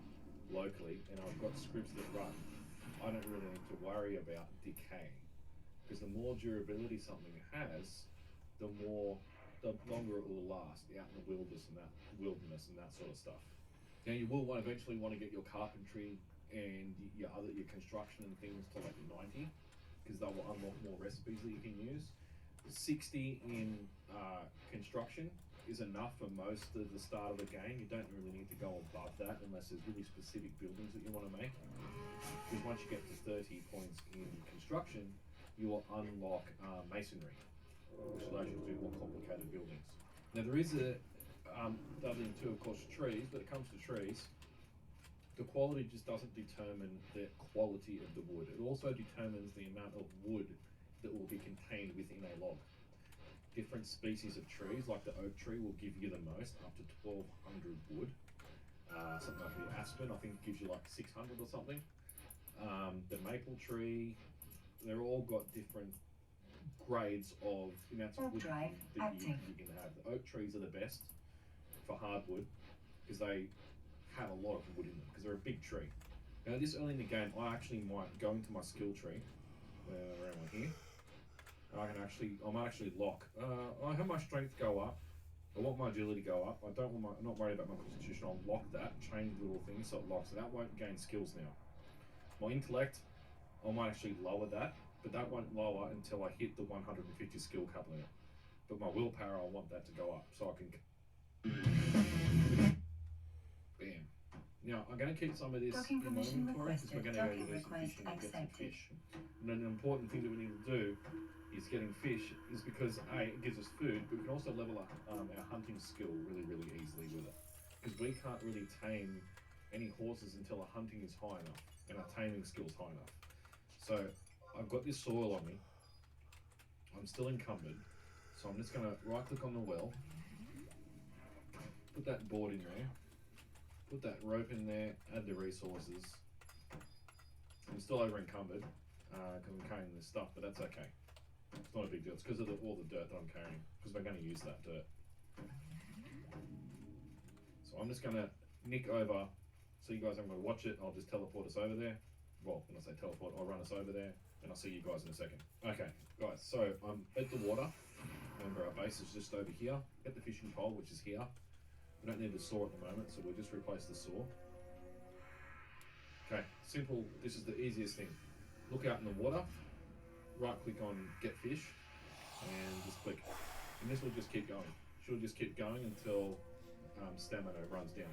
locally and I've got scripts that run. I don't really need to worry about decay, because the more durability something has, the longer it will last out in the wilderness and that sort of stuff. Now you will eventually want to get your carpentry and your construction and things to like 90, because that will unlock more recipes that you can use. 60 in construction is enough for most of the start of the game. You don't really need to go above that unless there's really specific buildings that you want to make. Because once you get to 30 points in construction, you will unlock masonry. which allows you to do more complicated buildings. Now there is a the other thing too, of course, trees. When it comes to trees, the quality just doesn't determine the quality of the wood. It also determines the amount of wood that will be contained within a log. Different species of trees, like the oak tree, will give you the most, up to 1,200 wood. Something like the aspen, I think, gives you like 600 or something. The maple tree, they're all got different grades of amounts of wood that you can have. The oak trees are the best for hardwood because they have a lot of wood in them because they're a big tree. Now this early in the game, I actually might go into my skill tree, where am I here? I might actually lock. I have my strength go up. I want my agility go up. I'm not worried about my constitution. I'll lock that, change little things so it locks. So that won't gain skills now. My intellect, I might actually lower that, but that won't lower until I hit the 150 skill cap limit. But my willpower, I want that to go up so I can. Bam. Now I'm going to keep some of this in my inventory because we're going to go do some fishing and get some fish. And then an important thing that we need to do is getting fish is because A, it gives us food, but we can also level up our hunting skill really, really easily with it. Because we can't really tame any horses until our hunting is high enough and our taming skill's high enough. So I've got this soil on me. I'm still encumbered. So I'm just going to right click on the well, put that board in there, put that rope in there, add the resources. I'm still over encumbered because I'm carrying this stuff, but that's okay. It's not a big deal. It's because of all the dirt that I'm carrying, because we're going to use that dirt. So I'm just going to nick over, so you guys aren't going to watch it. I'll just teleport us over there. Well, when I say teleport, I'll run us over there, and I'll see you guys in a second. Okay, guys, so I'm at the water. Remember, our base is just over here. Get the fishing pole, which is here. We don't need the saw at the moment, so we'll just replace the saw. Okay, simple. This is the easiest thing. Look out in the water. Right click on get fish and just click, and this will just keep going. She'll just keep going until stamina runs down.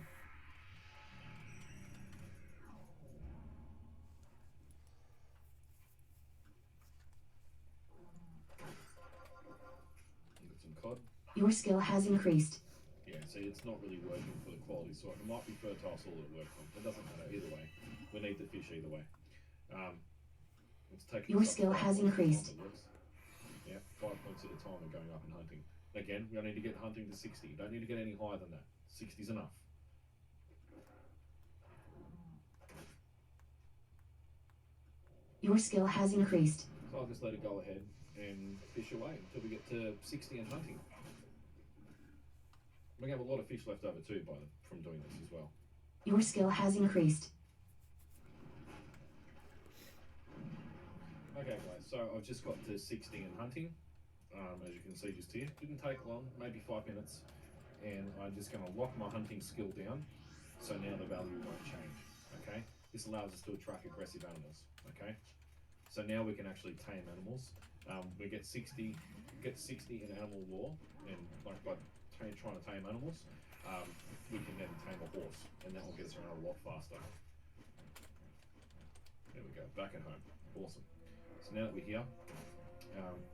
Got some cod. Your skill has increased. Yeah, see, it's not really working for the quality soil. It might be fertile soil it works on. It doesn't matter either way. We need the fish either way. Let's take your skill has increased. Yeah, 5 points at a time we're going up and hunting. Again, we only need to get hunting to 60. You don't need to get any higher than that. 60 is enough. Your skill has increased. So I'll just let it go ahead and fish away until we get to 60 and hunting. We have a lot of fish left over too from doing this as well. Your skill has increased. Okay guys, so I've just got to 60 and hunting. As you can see just here, didn't take long, maybe 5 minutes. And I'm just going to lock my hunting skill down, so now the value won't change, okay? This allows us to attract aggressive animals, okay? So now we can actually tame animals. We get 60 in animal law, and like by trying to tame animals, we can then tame a horse, and that will get us around a lot faster. There we go, back at home, awesome. So now that we're here,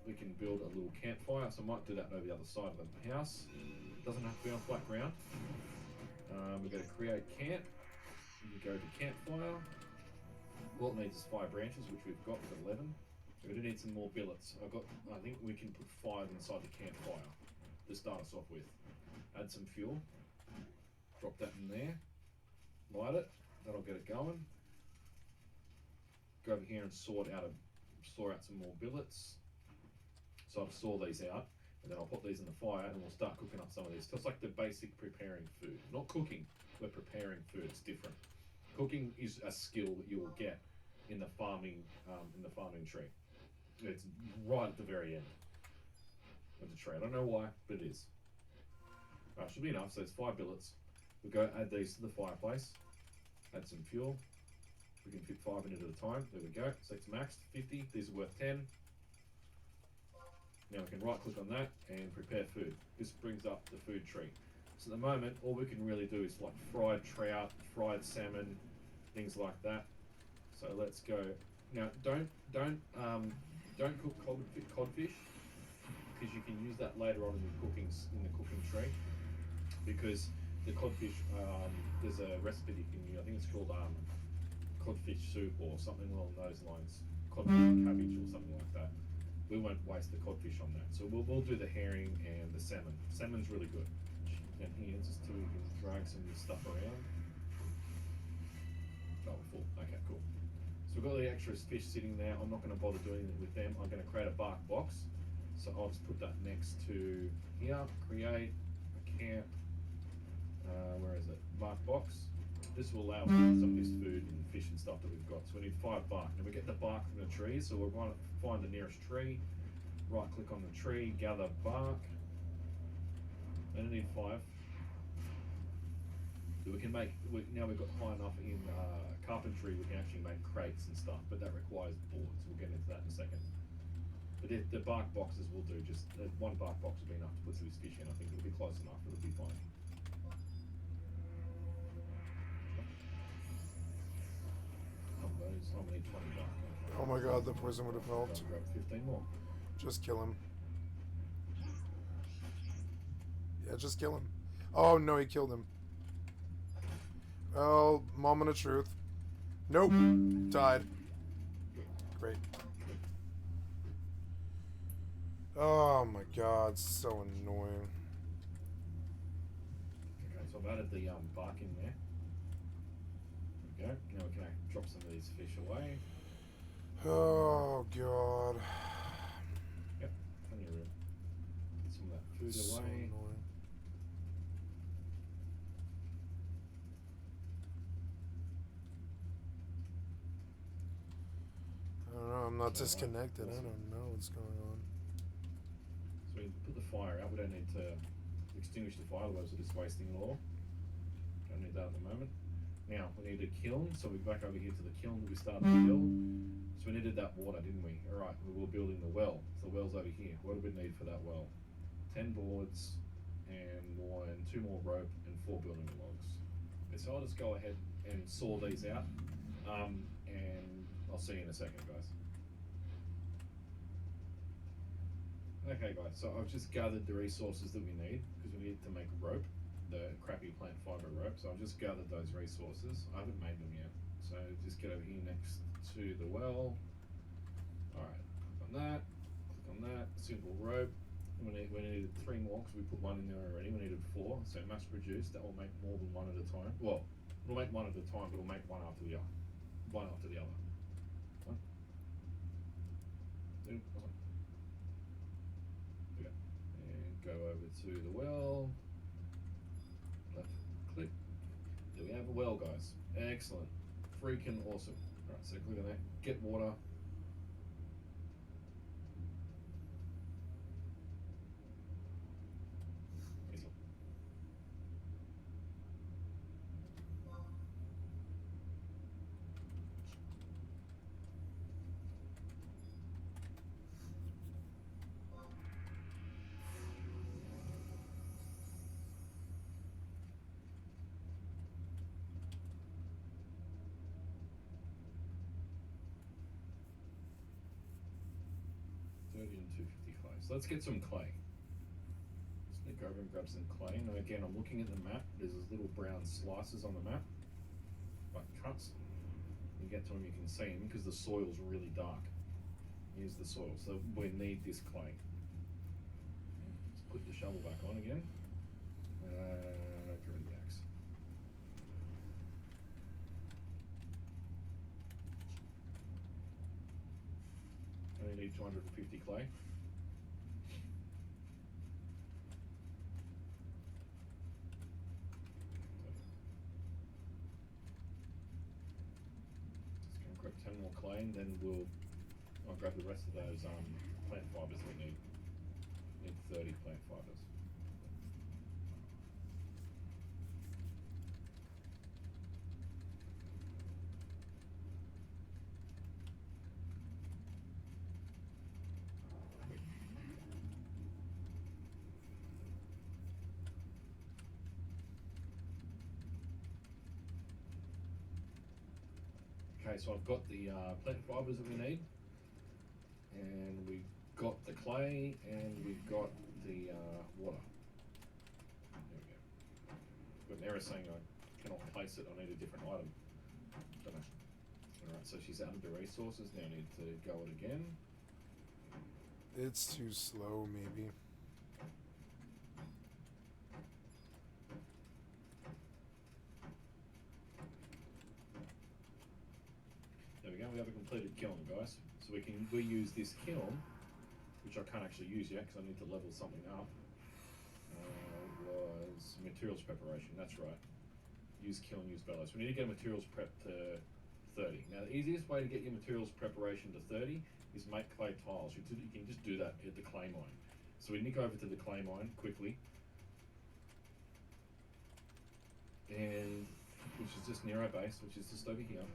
we can build a little campfire. So I might do that over the other side of the house. It doesn't have to be on flat ground. We're going to create camp. You go to campfire. All it needs is 5 branches, which we've got. We've got 11. We do need some more billets. I think we can put 5 inside the campfire to start us off with. Add some fuel. Drop that in there. Light it. That'll get it going. Go over here and saw out some more billets. So I'll saw these out, and then I'll put these in the fire, and we'll start cooking up some of these. So it's like the basic preparing food. Not cooking, we're preparing food. It's different. Cooking is a skill that you will get in the farming tree. It's right at the very end of the tree. I don't know why, but it is. Should be enough. So it's 5 billets. We go add these to the fireplace. Add some fuel. We can fit 5 in it at a time. There we go. So it's maxed 50. These are worth 10. Now we can right click on that and prepare food. This brings up the food tree. So at the moment, all we can really do is like fried trout, fried salmon, things like that. So let's go. Now don't cook codfish, because you can use that later on in the cooking tree. Because the codfish, there's a recipe you can use. I think it's called codfish soup or something along those lines. Codfish and cabbage or something like that. We won't waste the codfish on that. So we'll do the herring and the salmon. Salmon's really good. And here, just so we can drag some of this stuff around. Oh, we're full. Okay, cool. So we've got the extra fish sitting there. I'm not going to bother doing it with them. I'm going to create a bark box. So I'll just put that next to here. Create a camp. Where is it? Bark box. This will allow some of this food and fish and stuff that we've got. So we need 5 bark. Now we get the bark from the tree. So we're going to find the nearest tree. Right click on the tree. Gather bark. And I need 5. So we can make, now we've got high enough in carpentry, we can actually make crates and stuff, but that requires boards. We'll get into that in a second. But the bark boxes will do, just 1 bark box will be enough to put some of this fish in. I think it'll be close enough, it'll be fine. How many 20 bark? Oh my god, the poison would have helped. Grab 15 more. Just kill him. Yeah, just kill him. Oh no, he killed him. Well, moment of truth. Nope. Died. Great. Oh my god, so annoying. Okay, so I've added the bark in there. There we go. Now we can drop some of these fish away. Oh god. Yep, plenty of room. Get some of that food So away. annoying. I don't know, I'm not disconnected. I don't know what's going on. So we put the fire out. We don't need to extinguish the fire, otherwise we're just wasting it all. Don't need that at the moment. Now we need a kiln, so we're back over here to the kiln that we started to build. So we needed that water, didn't we? Alright, we were building the well. So the well's over here. What do we need for that well? 10 boards and 2 more rope and 4 building logs. Okay, so I'll just go ahead and saw these out. And I'll see you in a second, guys. Okay guys, so I've just gathered the resources that we need, because we need to make rope, the crappy plant fiber rope. So I've just gathered those resources. I haven't made them yet. So just get over here next to the well. Alright, click on that, simple rope. We needed 3 more because we put 1 in there already. We needed 4, so mass produced. That will make more than 1 at a time. Well, we'll make 1 at a time, but we'll make one after the other. One after the other. 1, 2, awesome. Okay. And go over to the well. Left click. There we have a well, guys. Excellent. Freaking awesome. Alright, so click on that. Get water. Excellent. And 250 clay. So let's get some clay. Let's go over and grab some clay. Now again, I'm looking at the map. There's these little brown slices on the map, like cuts. You get to them, you can see them because the soil's really dark. Here's the soil. So we need this clay. Let's put the shovel back on again. Get rid of the axe. Only need 250 clay. Just gonna grab 10 more clay, and then I'll grab the rest of those plant fibers we need. Need 30 plant fibers. Okay, so I've got the plant fibers that we need, and we got the clay and we've got the water. There we go. Got an error saying I cannot place it. I need a different item. Don't know. Alright, so she's out of the resources. Now I need to go it again. It's too slow, maybe. There we go. We have a completed kiln, guys. So we can reuse this kiln, which I can't actually use yet because I need to level something up. Was materials preparation. That's right. Use kiln, use bellows. We need to get materials prep to 30. Now the easiest way to get your materials preparation to 30 is make clay tiles. You can just do that at the clay mine. So we nick over to the clay mine quickly, and which is just near our base, which is just over here.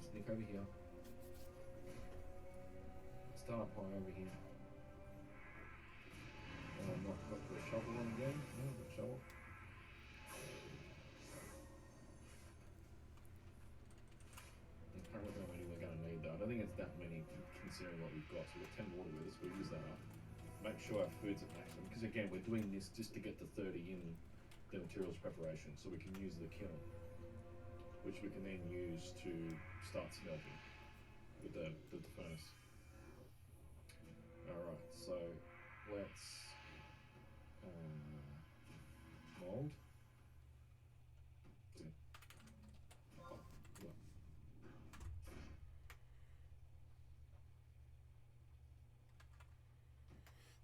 Just nick over here. Start up high over here. Not got the shovel on again. No, the shovel. I can't remember how many we're going to need though. I don't think it's that many considering what we've got. So we've got 10 water with us. We'll use that up. Make sure our food's at maximum. Because again, we're doing this just to get the 30 in the materials preparation. So we can use the kiln, which we can then use to start smelting with the furnace. Alright, so let's mold.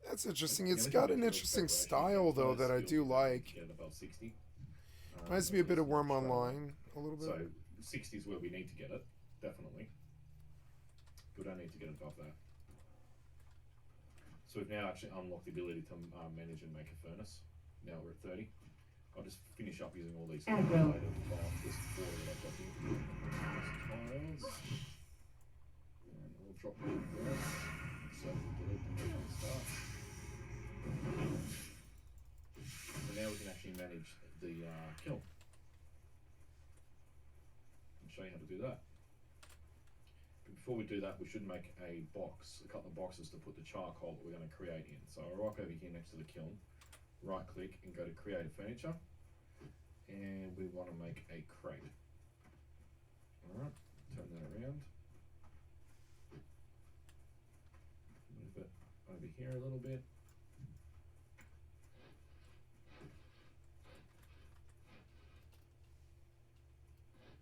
That's interesting. It's got an interesting style, though, that I do like. Above 60. Reminds me a bit of Worm Online, a little bit. So 60 is where we need to get it, definitely. We don't need to get it above that. So we've now actually unlocked the ability to manage and make a furnace. Now we're at 30. I'll just finish up using all these tiles later this water that I've got here. Tiles. And we'll drop them there. So we'll delete them and start. So now we can actually manage the kiln. I'll show you how to do that. But before we do that, we should make a box, a couple of boxes to put the charcoal that we're going to create in. So I'll walk over here next to the kiln, right click and go to create a furniture. And we want to make a crate. Alright, turn that around. Move it over here a little bit.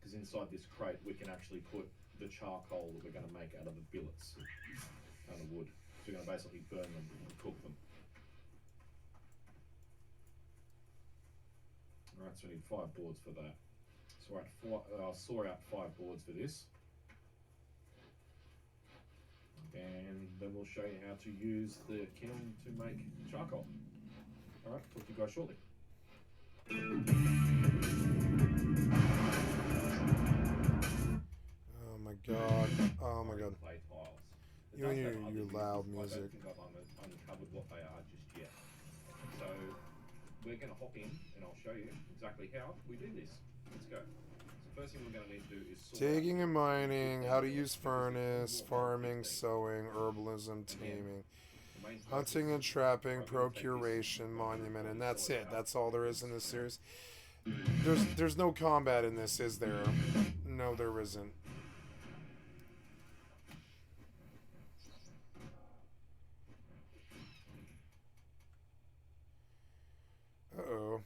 Because inside this crate we can actually put the charcoal that we're going to make out of the billets, out of wood. So we're going to basically burn them and cook them. Alright, so we need 5 boards for that. So I'll saw out 5 boards for this. And then we'll show you how to use the kiln to make charcoal. Alright, talk to you guys shortly. Oh my god. Oh my god. Clay tiles. You and your loud music. I don't think I've uncovered what they are just yet. So we're going to hop in and I'll show you exactly how we do this. Let's go. So first thing we're going to need to do is sort Digging and mining, how to use furnace, farming, sewing, herbalism, taming, hunting and trapping, procuration, monument, and that's it. That's all there is in this series. There's no combat in this, is there? No, there isn't. Uh-oh.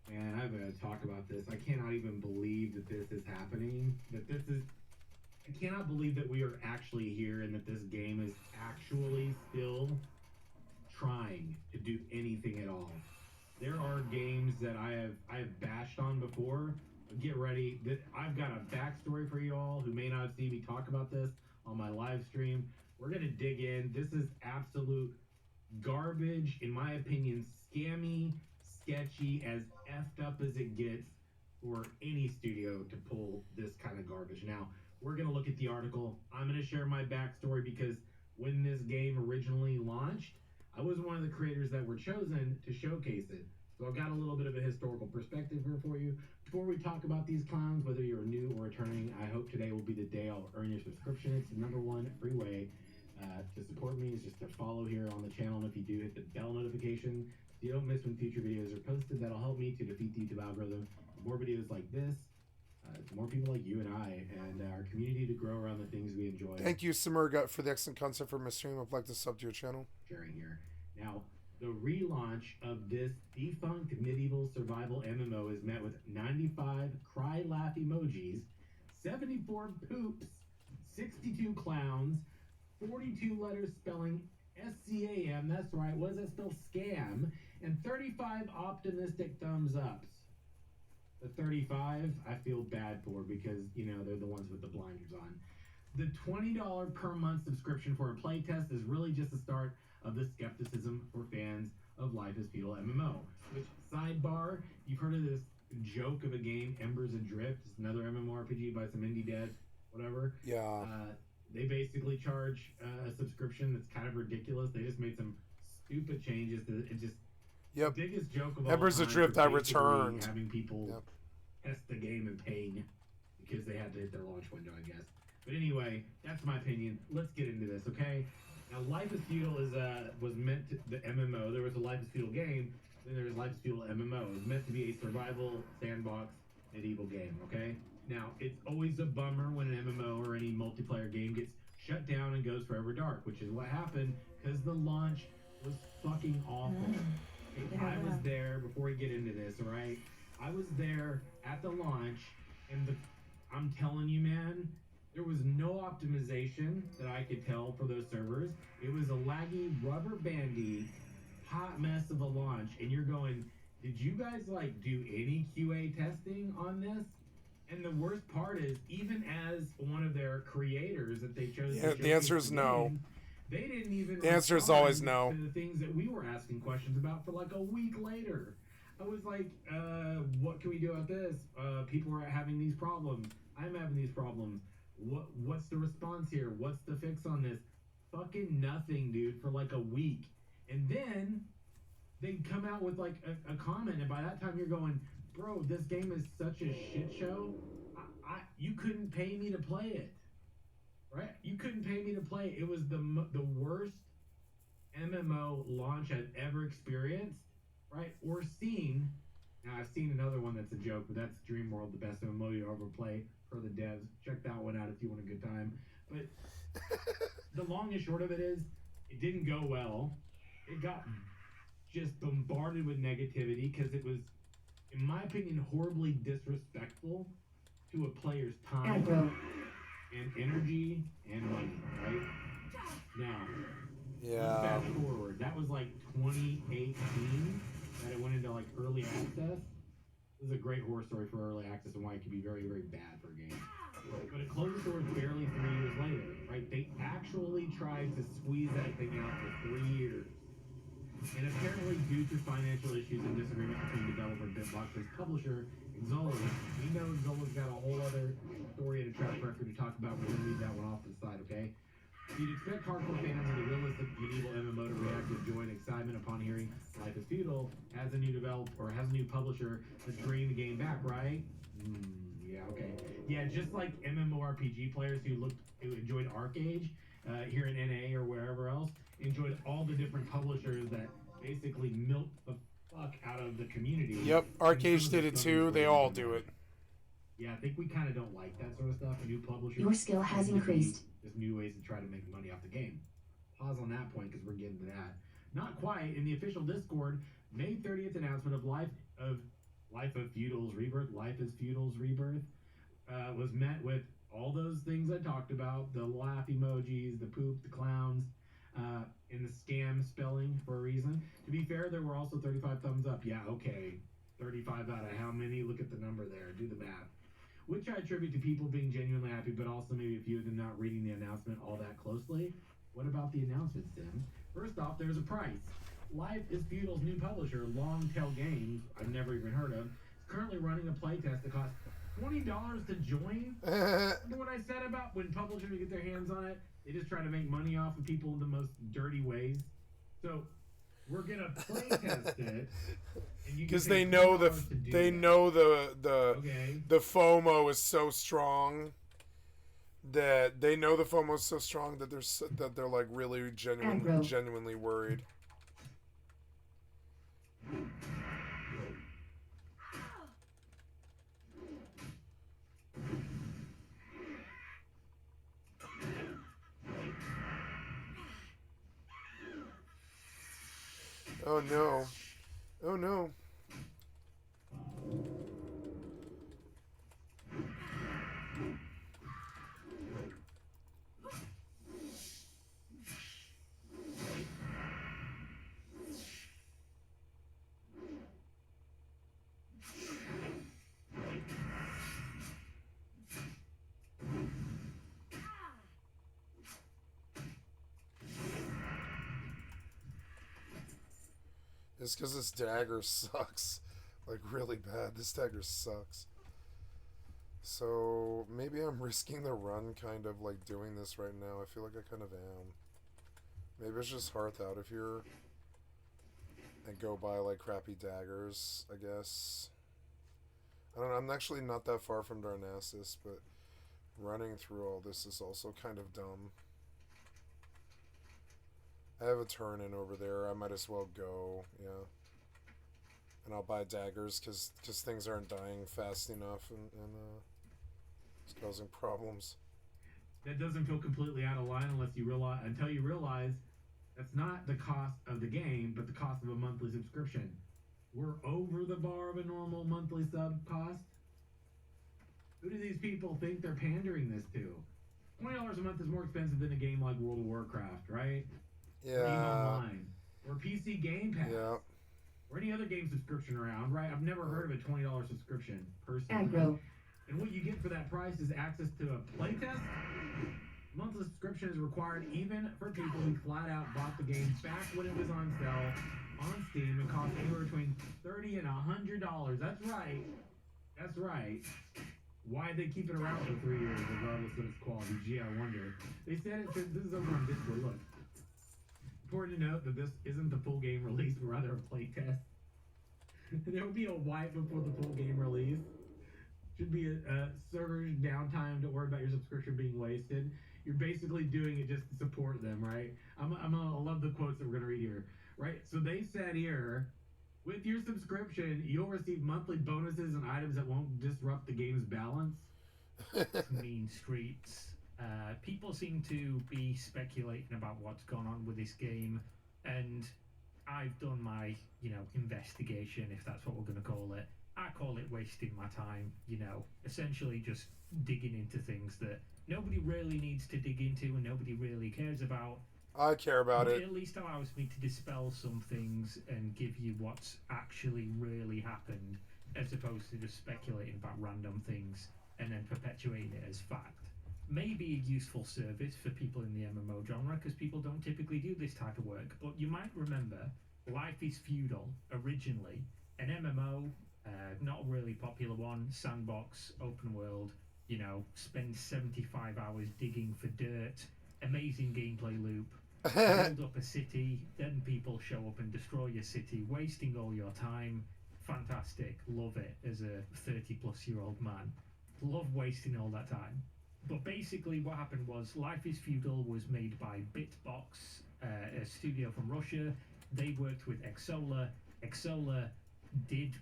Man, I've got to talk about this. I cannot even believe that this is happening. I cannot believe that we are actually here and that this game is actually still trying to do anything at all. There are games that I have bashed on before. Get ready. I've got a backstory for you all who may not have seen me talk about this on my live stream. We're going to dig in. This is absolute garbage, in my opinion, scammy, sketchy, as effed up as it gets for any studio to pull this kind of garbage. Now, we're going to look at the article. I'm going to share my backstory because when this game originally launched, I was one of the creators that were chosen to showcase it. So I've got a little bit of a historical perspective here for you. Before we talk about these clowns, whether you're new or returning, I hope today will be the day I'll earn your subscription. It's the #1 free way to support me is just to follow here on the channel. And if you do, hit the bell notification so you don't miss when future videos are posted. That'll help me to defeat the YouTube algorithm. More videos like this, more people like you and I, and our community to grow around the things we enjoy. Thank you, Samurgut, for the excellent concept for my stream. I'd like to sub to your channel. Sharing here. Now, the relaunch of this defunct medieval survival MMO is met with 95 cry laugh emojis, 74 poops, 62 clowns, 42 letters spelling SCAM, that's right, what does that spell? Scam, and 35 optimistic thumbs ups. The 35, I feel bad for because, you know, they're the ones with the blinders on. The $20 per month subscription for a playtest is really just the start of the skepticism for fans of Life is Feudal MMO. Which, sidebar, you've heard of this joke of a game, Embers Adrift. It's another MMORPG by some indie devs, whatever. Yeah. They basically charge a subscription that's kind of ridiculous. They just made some stupid changes to it. Just Yep. the biggest joke of all Embers time Adrift, for I basically returned. having people Yep. test the game and paying because they had to hit their launch window, I guess. But anyway, that's my opinion. Let's get into this, okay? Now, Life is Feudal was meant to, the MMO. There was a Life is Feudal game, then there was Life is Feudal MMO. It was meant to be a survival sandbox medieval game, okay? Now, it's always a bummer when an MMO or any multiplayer game gets shut down and goes forever dark, which is what happened because the launch was fucking awful. I was there before we get into this, all right? I was there at the launch, and I'm telling you, man, there was no optimization that I could tell for those servers. It was a laggy, rubber bandy, hot mess of a launch, and you're going, did you guys like do any QA testing on this? And the worst part is, even as one of their creators that they chose, Yeah, to the answer is showcase no. game, they didn't even. The answer is always respond no. to the things that we were asking questions about for like a week later. I was like, what can we do about this? People are having these problems. I'm having these problems. What's the response here? What's the fix on this? Fucking nothing, dude, for like a week. And then they come out with like a comment, and by that time you're going, bro, this game is such a shit show. You couldn't pay me to play it, right? You couldn't pay me to play it. It was the worst MMO launch I've ever experienced, right? Or seen. Now, I've seen another one that's a joke, but that's Dreamworld, the best MMO you ever play for the devs. Check that one out if you want a good time. But the long and short of it is, it didn't go well. It got just bombarded with negativity because it was, in my opinion, horribly disrespectful to a player's time and energy and money, right? Now, Yeah. fast forward, that was like 2018 that it went into like early access. This is a great horror story for early access and why it can be very, very bad for a game. But it closed the doors barely 3 years later, right? They actually tried to squeeze that thing out for 3 years. And apparently due to financial issues and disagreement between developer Bitbox and publisher Exolos, we know Exolos got a whole other story and a track record to talk about. We're going to leave that one off to the side, okay? You'd expect hardcore fans of the realistic medieval MMO to react with joy and excitement upon hearing Life is Feudal has a new developer or has a new publisher that's bringing the game back, right? Yeah, okay. Yeah, just like MMORPG players who enjoyed Arcade here in NA or wherever else, enjoyed all the different publishers that basically milked the fuck out of the community. Yep, Arcade did it too. They all do it. Yeah, I think we kind of don't like that sort of stuff. A new publisher. Your skill has increased. Just new ways to try to make money off the game. Pause on that point because we're getting to that. Not quite. In the official Discord, May 30th announcement of Life of Feudal's Rebirth. Life is Feudal's Rebirth was met with all those things I talked about: the laugh emojis, the poop, the clowns. And the scam spelling for a reason. To be fair, there were also 35 thumbs up. Yeah, okay. 35 out of how many? Look at the number there. Do the math. Which I attribute to people being genuinely happy, but also maybe a few of them not reading the announcement all that closely. What about the announcement, Sim? First off, there's a price. Life is Feudal's new publisher, Longtail Games, I've never even heard of, is currently running a playtest that costs $20 to join. Remember what I said about when publishers get their hands on it? They just try to make money off of people in the most dirty ways. So We're gonna play test it. Because they know the Okay. the FOMO is so strong that they know the FOMO is so strong that they're like really genuinely worried. Oh no. Oh no. It's because this dagger sucks. Like, really bad. This dagger sucks. So, maybe I'm risking the run kind of, like, doing this right now. I feel like I kind of am. Maybe it's just Hearth out of here. And go buy, like, crappy daggers, I guess. I don't know. I'm actually not that far from Darnassus, but running through all this is also kind of dumb. I have a turn in over there. I might as well go, yeah. And I'll buy daggers because things aren't dying fast enough and it's causing problems. That doesn't feel completely out of line until you realize that's not the cost of the game, but the cost of a monthly subscription. We're over the bar of a normal monthly sub cost. Who do these people think they're pandering this to? $20 a month is more expensive than a game like World of Warcraft, right? Or EVE Online, or PC Game Pass, or any other game subscription around, right? I've never heard of a $20 subscription, personally. Aggro. And what you get for that price is access to a playtest. Monthly subscription is required even for people who flat out bought the game back when it was on sale on Steam and cost anywhere between $30 and $100. That's right. That's right. Why they keep it around for 3 years regardless of its quality? Gee, I wonder. They said this is over on Discord. Look. Important to note that this isn't the full game release, but rather a playtest. There will be a wipe before the full game release. Should be a server downtime. Don't worry about your subscription being wasted. You're basically doing it just to support them, right? I love the quotes that we're gonna read here, right? So they said here, with your subscription, you'll receive monthly bonuses and items that won't disrupt the game's balance. Mean streets. People seem to be speculating about what's gone on with this game, and I've done my, investigation, if that's what we're going to call it. I call it wasting my time, essentially just digging into things that nobody really needs to dig into and nobody really cares about. I care about it. At least allows me to dispel some things and give you what's actually really happened, as opposed to just speculating about random things and then perpetuating it as fact. Maybe a useful service for people in the MMO genre, because people don't typically do this type of work. But you might remember Life is Feudal, originally an MMO, not a really popular one, sandbox, open world, spend 75 hours digging for dirt, amazing gameplay loop, build up a city, then people show up and destroy your city, wasting all your time. Fantastic, love it as a 30-plus-year-old man. Love wasting all that time. But basically what happened was Life is Feudal was made by Bitbox, a studio from Russia. They worked with Exola. Exola did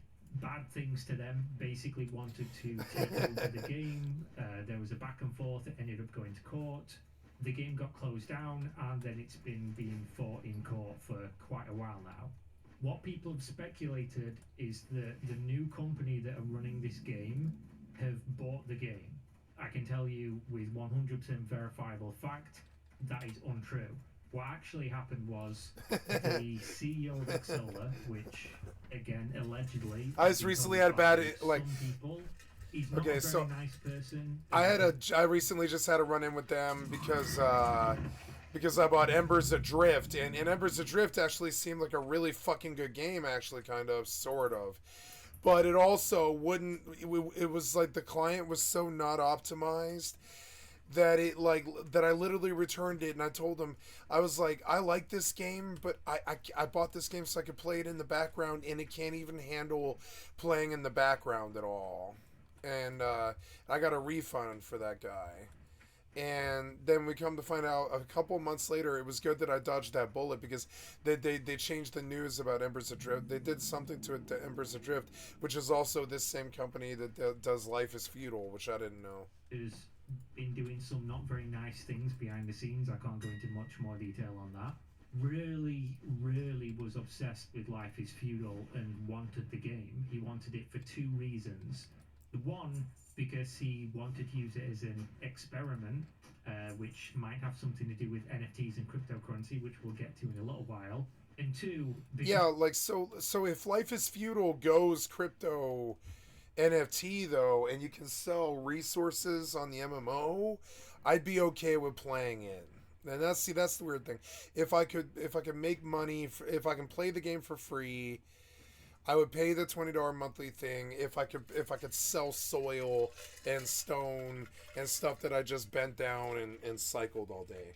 bad things to them, basically wanted to take over the game. There was a back and forth, it ended up going to court. The game got closed down, and then it's been being fought in court for quite a while now. What people have speculated is that the new company that are running this game have bought the game. I can tell you with 100% verifiable fact that is untrue. What actually happened was the CEO of Exola, which again allegedly I just recently had a bad some people, he's not a very nice person. I recently just had a run in with them because I bought Embers Adrift, and Embers Adrift actually seemed like a really fucking good game, actually, kind of, sort of. But it also wouldn't, it was like the client was so not optimized that it like that I literally returned it, and I told them, I was like, I like this game, but I bought this game so I could play it in the background, and it can't even handle playing in the background at all. And I got a refund for that guy. And then we come to find out a couple months later, it was good that I dodged that bullet, because they changed the news about Embers Adrift. They did something to it to Embers Adrift, which is also this same company that does Life is Feudal, which I didn't know. Has been doing some not very nice things behind the scenes. I can't go into much more detail on that. Really was obsessed with Life is Feudal and wanted the game. He wanted it for two reasons. The one, because he wanted to use it as an experiment, which might have something to do with NFTs and cryptocurrency, which we'll get to in a little while. And two, because Yeah, like so if Life is Feudal goes crypto NFT though, and you can sell resources on the MMO, I'd be okay with playing it. And that's the weird thing. If I could make money, if I can play the game for free, I would pay the $20 monthly thing if I could sell soil and stone and stuff that I just bent down and cycled all day.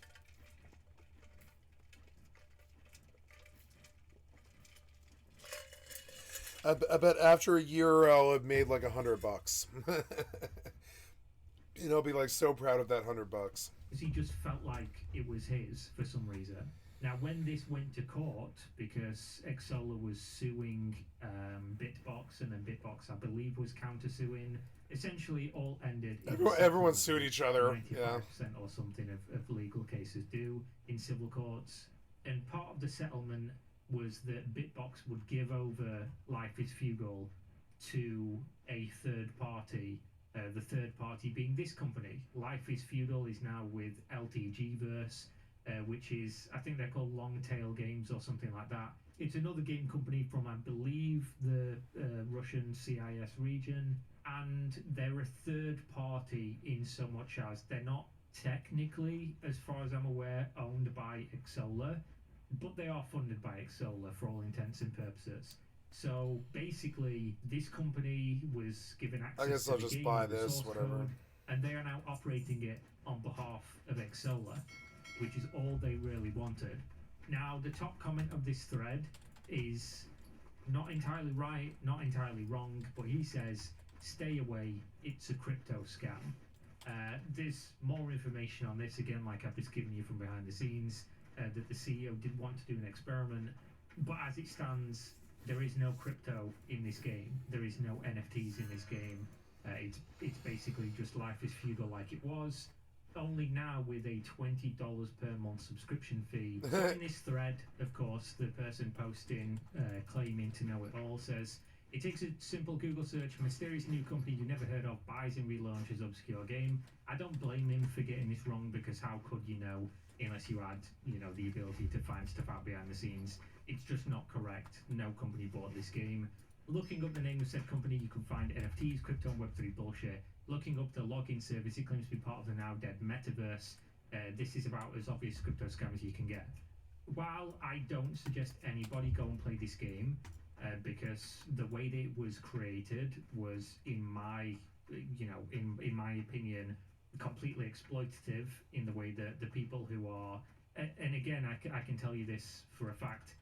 I bet after a year I'll have made like $100. And I'll be like so proud of that $100. he just felt like it was his for some reason. Now, when this went to court, because Xsola was suing Bitbox, and then Bitbox, I believe, was countersuing, essentially all ended in Everyone sued each other. 95% Yeah. or something of legal cases do in civil courts. And part of the settlement was that Bitbox would give over Life is Feudal to a third party, the third party being this company. Life is Feudal is now with LTGverse, which is, I think they're called Longtail Games or something like that. It's another game company from, I believe, the Russian CIS region, and they're a third party in so much as they're not technically, as far as I'm aware, owned by Xsola, but they are funded by Xsola for all intents and purposes. So basically, this company was given access I guess to I'll the just game, buy the this, source whatever. code, and they are now operating it on behalf of Xsola, which is all they really wanted. Now, the top comment of this thread is not entirely right, not entirely wrong, but he says, stay away, it's a crypto scam. There's more information on this, again, like I've just given you from behind the scenes, that the CEO did want to do an experiment, but as it stands, there is no crypto in this game. There is no NFTs in this game. It's basically just Life is Feudal like it was, only now with a $20 per month subscription fee. So in this thread, of course, the person posting, claiming to know it all, says, it takes a simple Google search, mysterious new company you never heard of buys and relaunches obscure game. I don't blame him for getting this wrong, because how could you know unless you had, the ability to find stuff out behind the scenes? It's just not correct. No company bought this game. Looking up the name of said company, you can find NFTs, crypto, and Web3 bullshit. Looking up the login service, it claims to be part of the now dead metaverse. This is about as obvious crypto scam as you can get. While I don't suggest anybody go and play this game, because the way that it was created was, in my opinion, completely exploitative in the way that the people who are, and again, I can tell you this for a fact,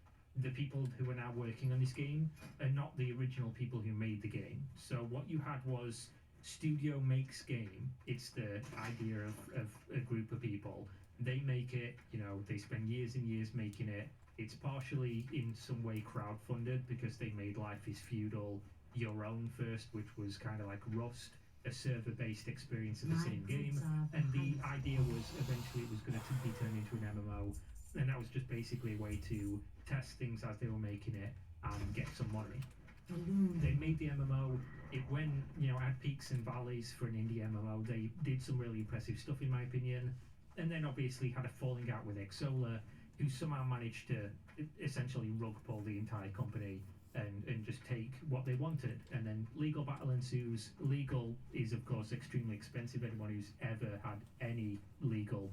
the people who are now working on this game are not the original people who made the game. So what you had was studio makes game. It's the idea of a group of people. They make it, they spend years and years making it. It's partially in some way crowdfunded, because they made Life is Feudal your own first, which was kind of like Rust, a server-based experience of the same game. And the idea was eventually it was going to be turned into an MMO, and that was just basically a way to test things as they were making it and get some money. They made the MMO. It went, had peaks and valleys for an indie MMO. They did some really impressive stuff, in my opinion, and then obviously had a falling out with Xsola, who somehow managed to essentially rug pull the entire company and just take what they wanted. And then legal battle ensues. Legal is, of course, extremely expensive. Anyone who's ever had any legal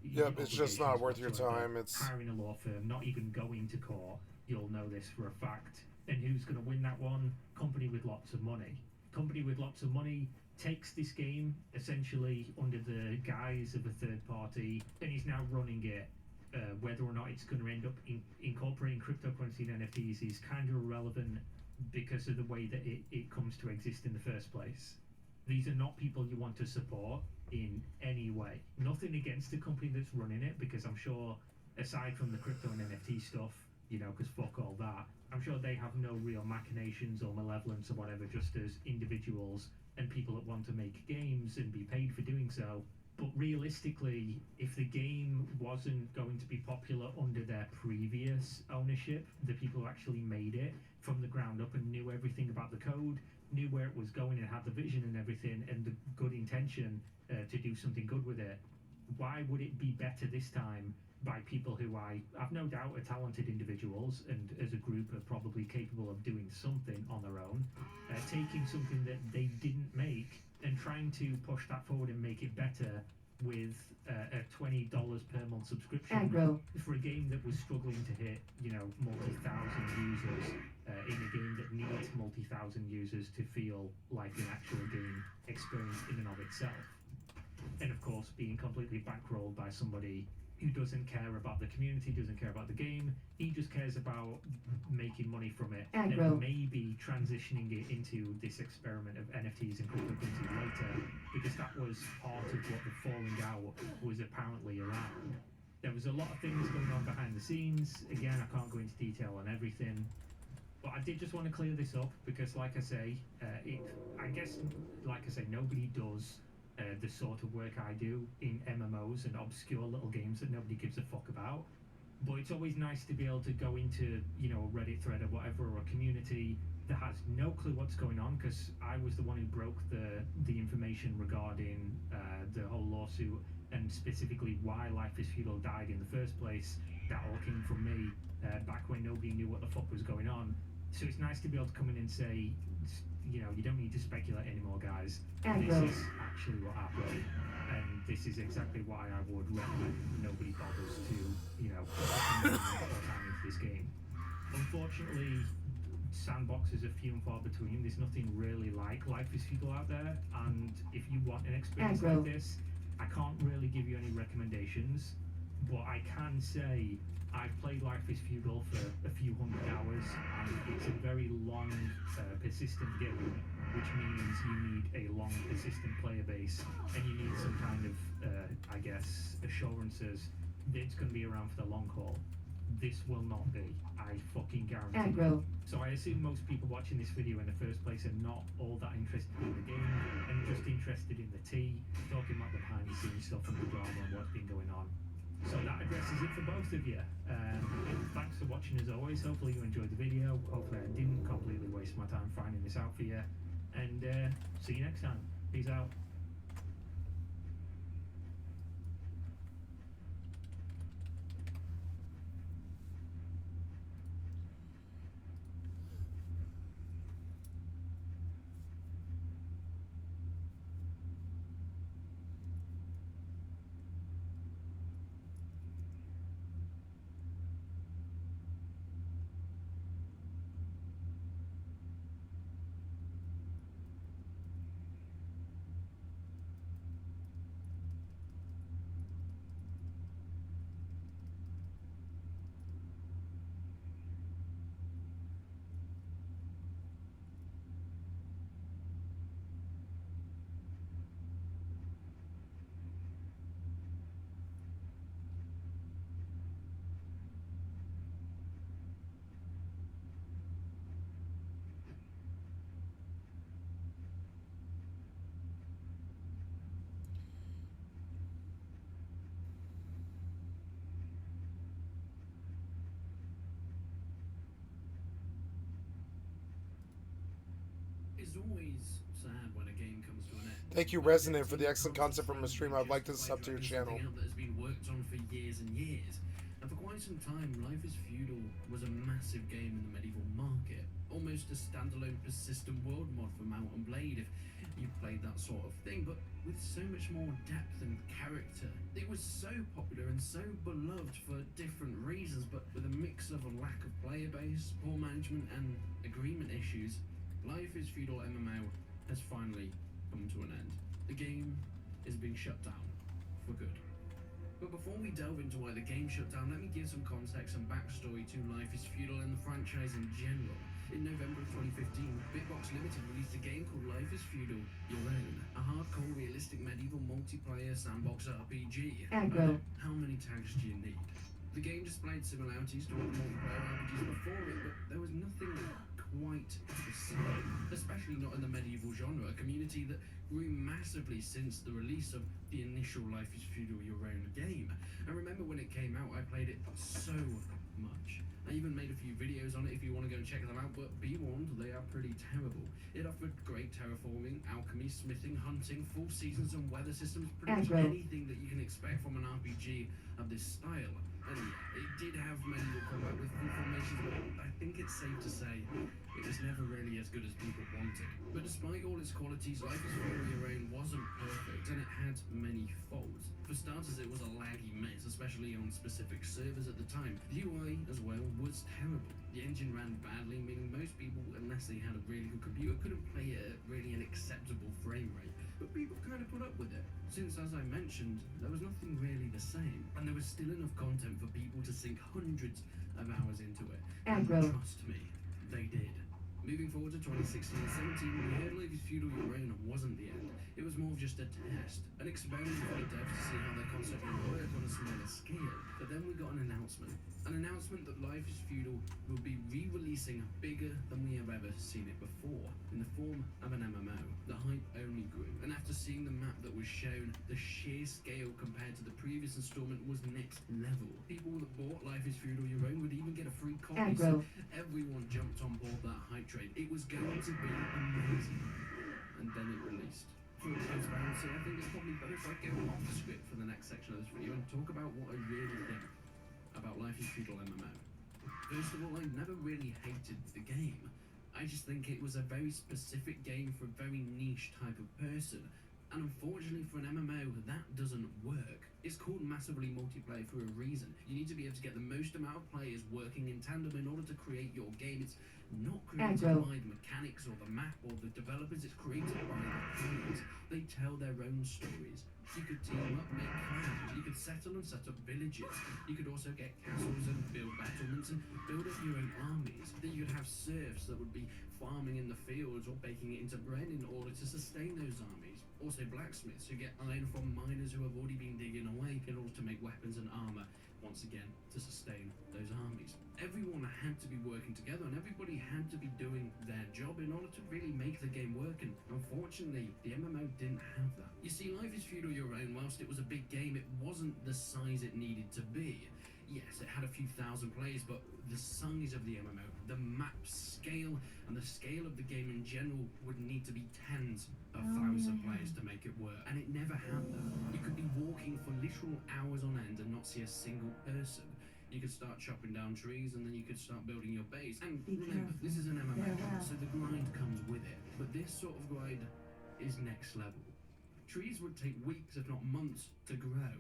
Yep, it's just not worth your whatsoever, time. It's hiring a law firm, not even going to court, you'll know this for a fact. And who's going to win that one? Company with lots of money. company with lots of money takes this game essentially under the guise of a third party and is now running it. Whether or not it's going to end up incorporating cryptocurrency and NFTs is kind of irrelevant because of the way that it comes to exist in the first place. These are not people you want to support in any way. Nothing against the company that's running it, because I'm sure, aside from the crypto and NFT stuff, you know, because fuck all that, I'm sure they have no real machinations or malevolence or whatever, just as individuals and people that want to make games and be paid for doing so. But realistically, if the game wasn't going to be popular under their previous ownership, the people who actually made it from the ground up and knew everything about the code, knew where it was going and had the vision and everything and the good intention to do something good with it, why would it be better this time by people who I have no doubt are talented individuals and as a group are probably capable of doing something on their own, taking something that they didn't make and trying to push that forward and make it better with a $20 per month subscription for a game that was struggling to hit, you know, multi-thousand users in a game that needs multi-thousand users to feel like an actual game experience in and of itself. And of course, being completely bankrolled by somebody who doesn't care about the community, doesn't care about the game. He just cares about making money from it and maybe transitioning it into this experiment of NFTs and cryptocurrency later, because that was part of what the falling out was apparently around. There was a lot of things going on behind the scenes. Again, I can't go into detail on everything, but I did just want to clear this up because, like I say, I guess, like I say, nobody does the sort of work I do in MMOs and obscure little games that nobody gives a fuck about. But it's always nice to be able to go into, you know, a Reddit thread or whatever, or a community that has no clue what's going on, because I was the one who broke the information regarding the whole lawsuit and specifically why Life is Feudal died in the first place. That all came from me back when nobody knew what the fuck was going on. So it's nice to be able to come in and say, you know, you don't need to speculate anymore, guys. This is actually what happened, and this is exactly why I would recommend nobody bothers to, you know, put time into this game. Unfortunately, sandboxes are few and far between. There's nothing really like Life is Feudal out there, and if you want an experience like this, I can't really give you any recommendations, but I can say I've played Life is Feudal for a few hundred hours, and it's a very long, persistent game, which means you need a long, persistent player base, and you need some kind of, I guess, assurances that it's going to be around for the long haul. This will not be. I fucking guarantee it. So I assume most people watching this video in the first place are not all that interested in the game, and just interested in the tea, talking about the behind-the-scenes stuff and the drama and what's been going on. So that addresses it for both of you. Thanks for watching as always. Hopefully you enjoyed the video. Hopefully I didn't completely waste my time finding this out for you. And see you next time. Peace out. It's always sad when a game comes to an end. Thank you, Resonant, for the excellent concept from a stream. I'd like to sub to your channel. That has been worked on for years and years. And for quite some time, Life is Feudal was a massive game in the medieval market. Almost a standalone persistent world mod for Mount and Blade if you played that sort of thing, but with so much more depth and character. It was so popular and so beloved for different reasons, but with a mix of a lack of player base, poor management and agreement issues, Life is Feudal MMO has finally come to an end. The game is being shut down for good. But before we delve into why the game shut down, let me give some context and backstory to Life is Feudal and the franchise in general. In November of 2015, Bitbox Limited released a game called Life is Feudal Your Own, a hardcore realistic medieval multiplayer sandbox RPG. Aggro. How many tags do you need? The game displayed similarities to other multiplayer RPGs before it, but there was nothing quite the same, especially not in the medieval genre, a community that grew massively since the release of the initial Life is Feudal Your Own game. I remember when it came out, I played it so much. I even made a few videos on it if you want to go and check them out, but be warned, they are pretty terrible. It offered great terraforming, alchemy, smithing, hunting, full seasons and weather systems, pretty much Aggro. anything that you can expect from an RPG of this style. And it did have medieval combat with full formations, but I think it's safe to say it was never really as good as people wanted. But despite all its qualities, Life is Feudal Your Own wasn't perfect, and it had many faults. For starters, it was a laggy mess, especially on specific servers at the time. The UI as well was terrible. The engine ran badly, meaning most people, unless they had a really good computer, couldn't play it at really an acceptable frame rate. But people kind of put up with it, since, as I mentioned, there was nothing really the same, and there was still enough content for people to sink hundreds of hours into it. Aggro. And trust me, they did. Moving forward to 2016 and 17, we heard Life is Feudal Your Own wasn't the end. It was more of just a test, an experiment for the devs to see how their concept would work on a smaller scale. But then we got an announcement that Life is Feudal will be re-releasing bigger than we have ever seen it before, in the form of an MMO. The hype only grew, and after seeing the map that was shown, the sheer scale compared to the previous installment was next level. People that bought Life is Feudal Your Own would even get a free copy, so Aggro. everyone jumped on board that hype train. It was going to be amazing. And then it released. For transparency, I think it's probably better if I go off the script for the next section of this video and talk about what I really think about Life is Feudal MMO. First of all, I never really hated the game. I just think it was a very specific game for a very niche type of person. And unfortunately for an MMO, that doesn't work. It's called massively multiplayer for a reason. You need to be able to get the most amount of players working in tandem in order to create your game. It's not created Aggro. by the mechanics or the map or the developers, it's created by the players. They tell their own stories. You could team up, make clans, you could settle and set up villages. You could also get castles and build battlements and build up your own armies. Then you could have serfs that would be farming in the fields or baking it into bread in order to sustain those armies. Also blacksmiths who get iron from miners who have already been digging away in order to make weapons and armor, once again, to sustain those armies. Everyone had to be working together and everybody had to be doing their job in order to really make the game work, and unfortunately, the MMO didn't have that. You see, Life is Feudal Your Own, whilst it was a big game, it wasn't the size it needed to be. Yes, it had a few thousand players, but the size of the MMO, the map scale, and the scale of the game in general would need to be tens of thousands of players to make it work, and it never had that. You could be walking for literal hours on end and not see a single person. You could start chopping down trees and then you could start building your base. And remember, this is an MMO, so the grind comes with it. But this sort of grind is next level. Trees would take weeks, if not months, to grow.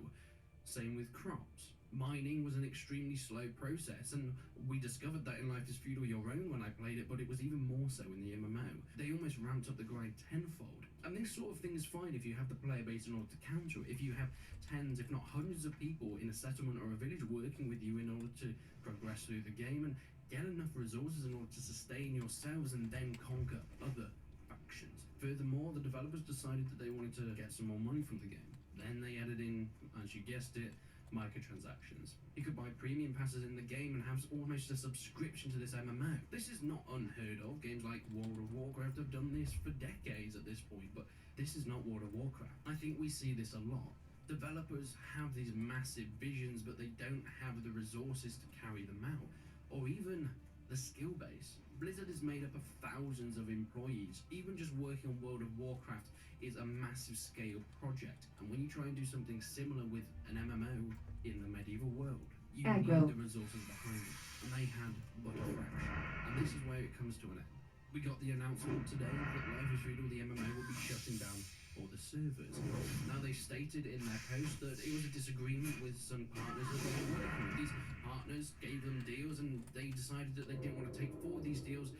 Same with crops. Mining was an extremely slow process, and we discovered that in Life is Feudal Your Own when I played it, but it was even more so in the MMO. They almost ramped up the grind tenfold. And this sort of thing is fine if you have the player base in order to counter it. If you have tens, if not hundreds of people in a settlement or a village working with you in order to progress through the game and get enough resources in order to sustain yourselves and then conquer other factions. Furthermore, the developers decided that they wanted to get some more money from the game. Then they added in, as you guessed it, microtransactions. You could buy premium passes in the game and have almost a subscription to this MMO. This is not unheard of. Games like World of Warcraft have done this for decades at this point, but this is not World of Warcraft. I think we see this a lot. Developers have these massive visions, but they don't have the resources to carry them out, or even the skill base. Blizzard is made up of thousands of employees. Even just working on World of Warcraft is a massive scale project, and when you try and do something similar with an MMO in the medieval world, you need the resources behind it, and they had but a fraction. And this is where it comes to an end. We got the announcement today that Life is Feudal, the MMO, will be shutting down all the servers. Now, they stated in their post that it was a disagreement with some partners that they were working with. These partners gave them deals and they decided that they didn't want to take forward these deals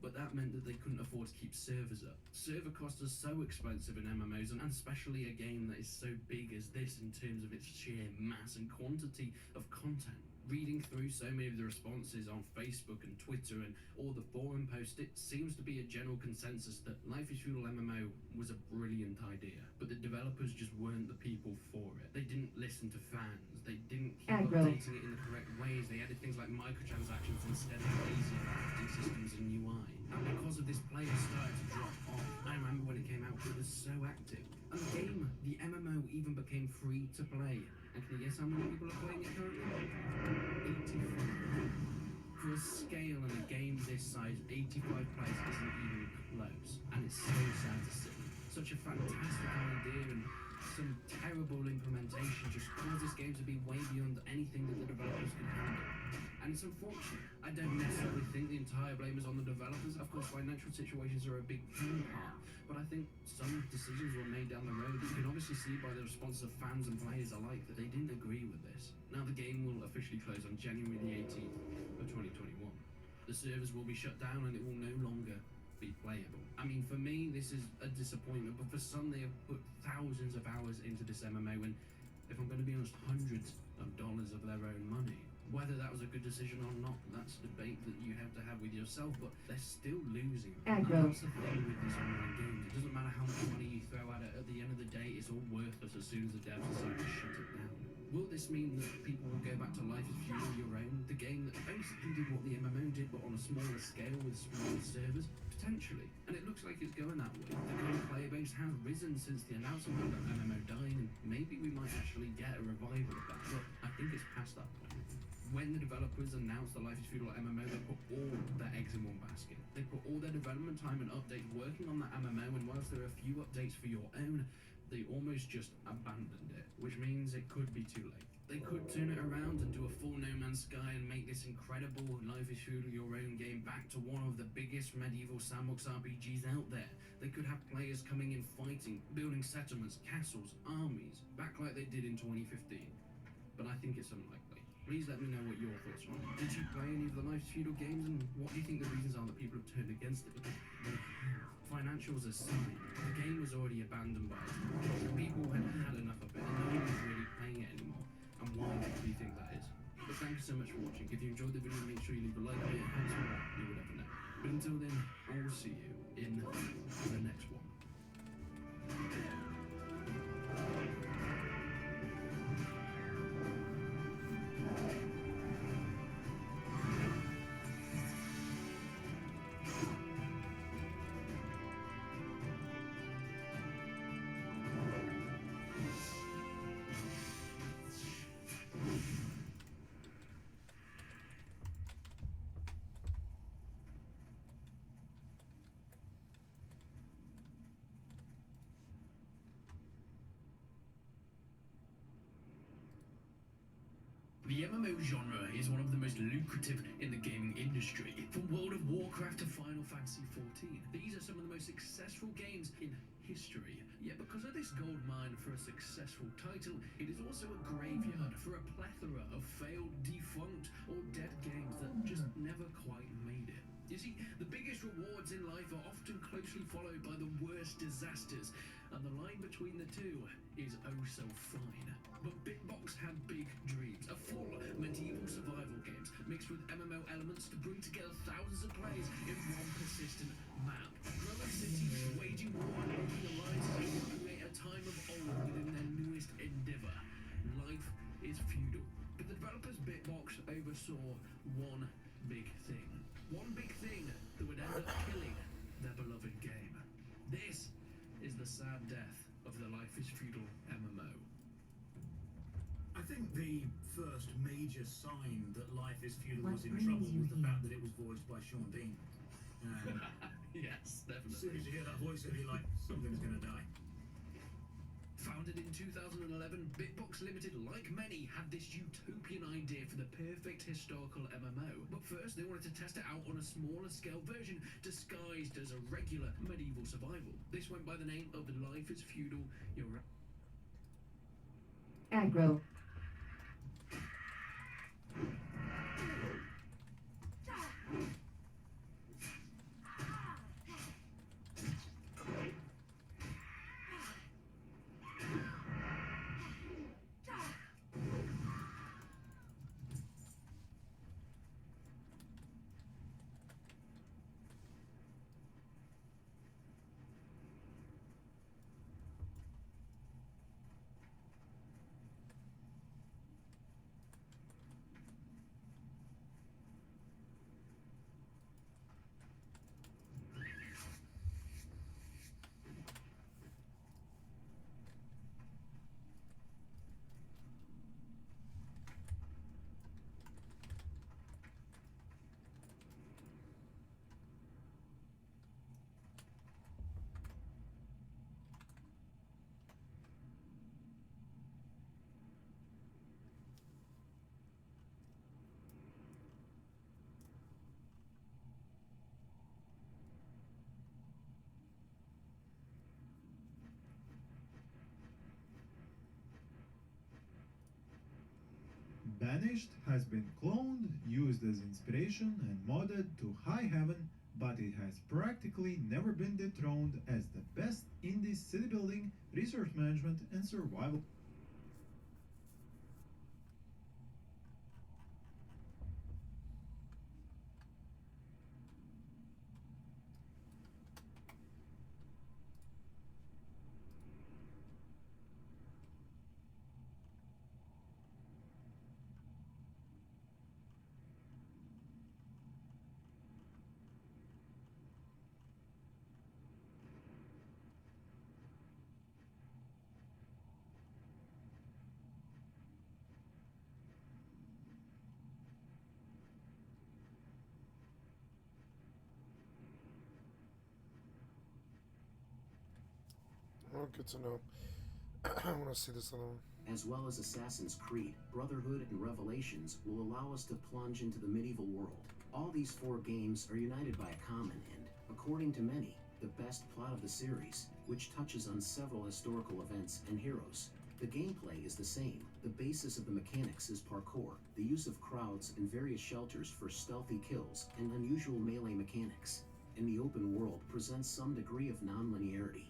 but that meant that they couldn't afford to keep servers up. Server costs are so expensive in MMOs, and especially a game that is so big as this in terms of its sheer mass and quantity of content. Reading through so many of the responses on Facebook and Twitter and all the forum posts, it seems to be a general consensus that Life is Feudal MMO was a brilliant idea, but the developers just weren't the people for it. They didn't listen to fans, they didn't keep updating it in the correct ways, they added things like microtransactions instead of lazy crafting systems and UI. And because of this, players started to drop off. I remember when it came out, it was so active. And the game, the MMO, even became free to play. And can you guess how many people are playing it currently? 85. For a scale in a game this size, 85 players isn't even close. And it's so sad to see. Such a fantastic idea and some terrible implementation just caused this game to be way beyond anything that the developers could handle. And it's unfortunate. I don't necessarily think the entire blame is on the developers. Of course, financial situations are a big part, but I think some decisions were made down the road that you can obviously see by the response of fans and players alike that they didn't agree with this. Now the game will officially close on January the 18th of 2021. The servers will be shut down and it will no longer be playable. I mean, for me, this is a disappointment, but for some, they have put thousands of hours into this MMO, and if I'm going to be honest, hundreds of dollars of their own money. Whether that was a good decision or not, that's a debate that you have to have with yourself, but they're still losing. Aggro. That's the thing with these online games. It doesn't matter how much money you throw at it, at the end of the day, it's all worthless as soon as the devs decide to shut it down. Will this mean that people will go back to Life is Feudal Your Own, the game that basically did what the MMO did but on a smaller scale with smaller servers? Potentially. And it looks like it's going that way. The current player base has risen since the announcement of MMO dying, and maybe we might actually get a revival of that, but I think it's past that point. When the developers announced the Life is Feudal MMO, they put all their eggs in one basket. They put all their development time and updates working on that MMO, and whilst there are a few updates for your own, they almost just abandoned it, which means it could be too late. They could turn it around and do a full No Man's Sky and make this incredible Life is Feudal Your Own game back to one of the biggest medieval sandbox RPGs out there. They could have players coming in fighting, building settlements, castles, armies, back like they did in 2015. But I think it's unlikely. Please let me know what your thoughts are on it. Did you play any of the Life is Feudal games, and what do you think the reasons are that people have turned against it? Because they have. Financials aside, the game was already abandoned by it. People had had enough of it, and no one was really playing it anymore. And why do you think that is? But thank you so much for watching. If you enjoyed the video, make sure you leave a like on it. It helps me out. You would never know. But until then, I will see you in the next one. The MMO genre is one of the most lucrative in the gaming industry. From World of Warcraft to Final Fantasy XIV, these are some of the most successful games in history. Yet because of this gold mine for a successful title, it is also a graveyard for a plethora of failed, defunct, or dead games that just never quite made it. You see, the biggest rewards in life are often closely followed by the worst disasters, and the line between the two is oh so fine. But Bitbox had big dreams, a full medieval survival games mixed with MMO elements to bring together thousands of players in one persistent map. Growing cities, waging war, and making alliances to create a time of old within their newest endeavor. Life is feudal. But the developers Bitbox oversaw one big thing. One big thing that would end up killing their beloved game. This is the sad death of the Life is Feudal MMO. I think the first major sign that Life is Feudal What was in brings trouble you was the here? fact that it was voiced by Sean Bean. Yes, As soon definitely. as you hear that voice, you're like, something's gonna die. Founded in 2011, Bitbox Limited, like many, had this utopian idea for the perfect historical MMO. But first, they wanted to test it out on a smaller scale version, disguised as a regular medieval survival. This went by the name of Life is Feudal Your Own. Aggro. vanished, has been cloned, used as inspiration, and modded to high heaven, but it has practically never been dethroned as the best indie city building, resource management, and survival. Oh, good to know. I want to see this other one. As well as Assassin's Creed, Brotherhood, and Revelations will allow us to plunge into the medieval world. All these 4 games are united by a common and, according to many, the best plot of the series, which touches on several historical events and heroes. The gameplay is the same. The basis of the mechanics is parkour, the use of crowds and various shelters for stealthy kills, and unusual melee mechanics. And the open world presents some degree of non-linearity.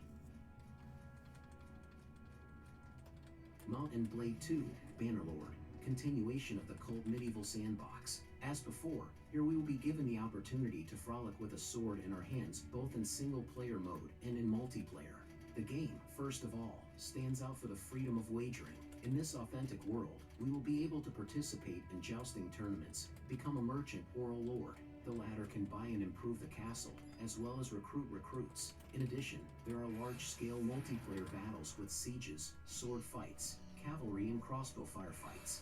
Mount and Blade 2, Bannerlord, continuation of the cult medieval sandbox. As before, here we will be given the opportunity to frolic with a sword in our hands both in single-player mode and in multiplayer. The game, first of all, stands out for the freedom of wagering. In this authentic world, we will be able to participate in jousting tournaments, become a merchant or a lord. The latter can buy and improve the castle, as well as recruit recruits. In addition, there are large-scale multiplayer battles with sieges, sword fights, cavalry and crossbow firefights.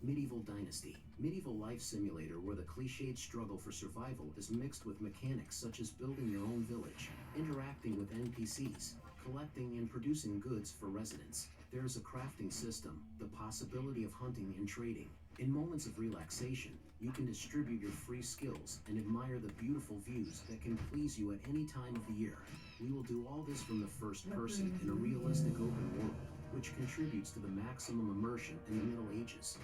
Medieval Dynasty. Medieval life simulator where the cliched struggle for survival is mixed with mechanics such as building your own village, interacting with NPCs, collecting and producing goods for residents. There is a crafting system, the possibility of hunting and trading. In moments of relaxation, you can distribute your free skills and admire the beautiful views that can please you at any time of the year. We will do all this from the first person in a realistic open world, which contributes to the maximum immersion in the Middle Ages.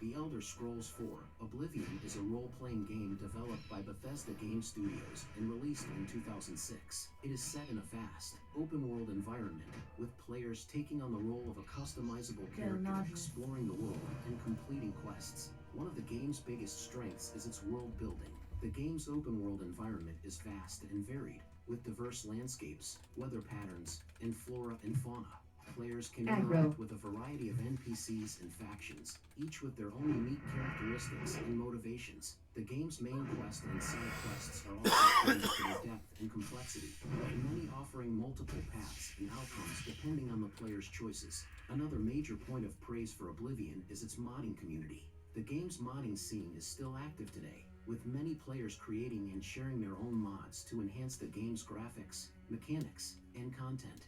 The Elder Scrolls 4: Oblivion is a role-playing game developed by Bethesda Game Studios and released in 2006. It is set in a vast, open-world environment, with players taking on the role of a customizable character, exploring the world, and completing quests. One of the game's biggest strengths is its world building. The game's open-world environment is vast and varied, with diverse landscapes, weather patterns, and flora and fauna. Players can interact with a variety of NPCs and factions, each with their own unique characteristics and motivations. The game's main quest and side quests are also filled for their depth and complexity, and many offering multiple paths and outcomes depending on the player's choices. Another major point of praise for Oblivion is its modding community. The game's modding scene is still active today, with many players creating and sharing their own mods to enhance the game's graphics, mechanics, and content.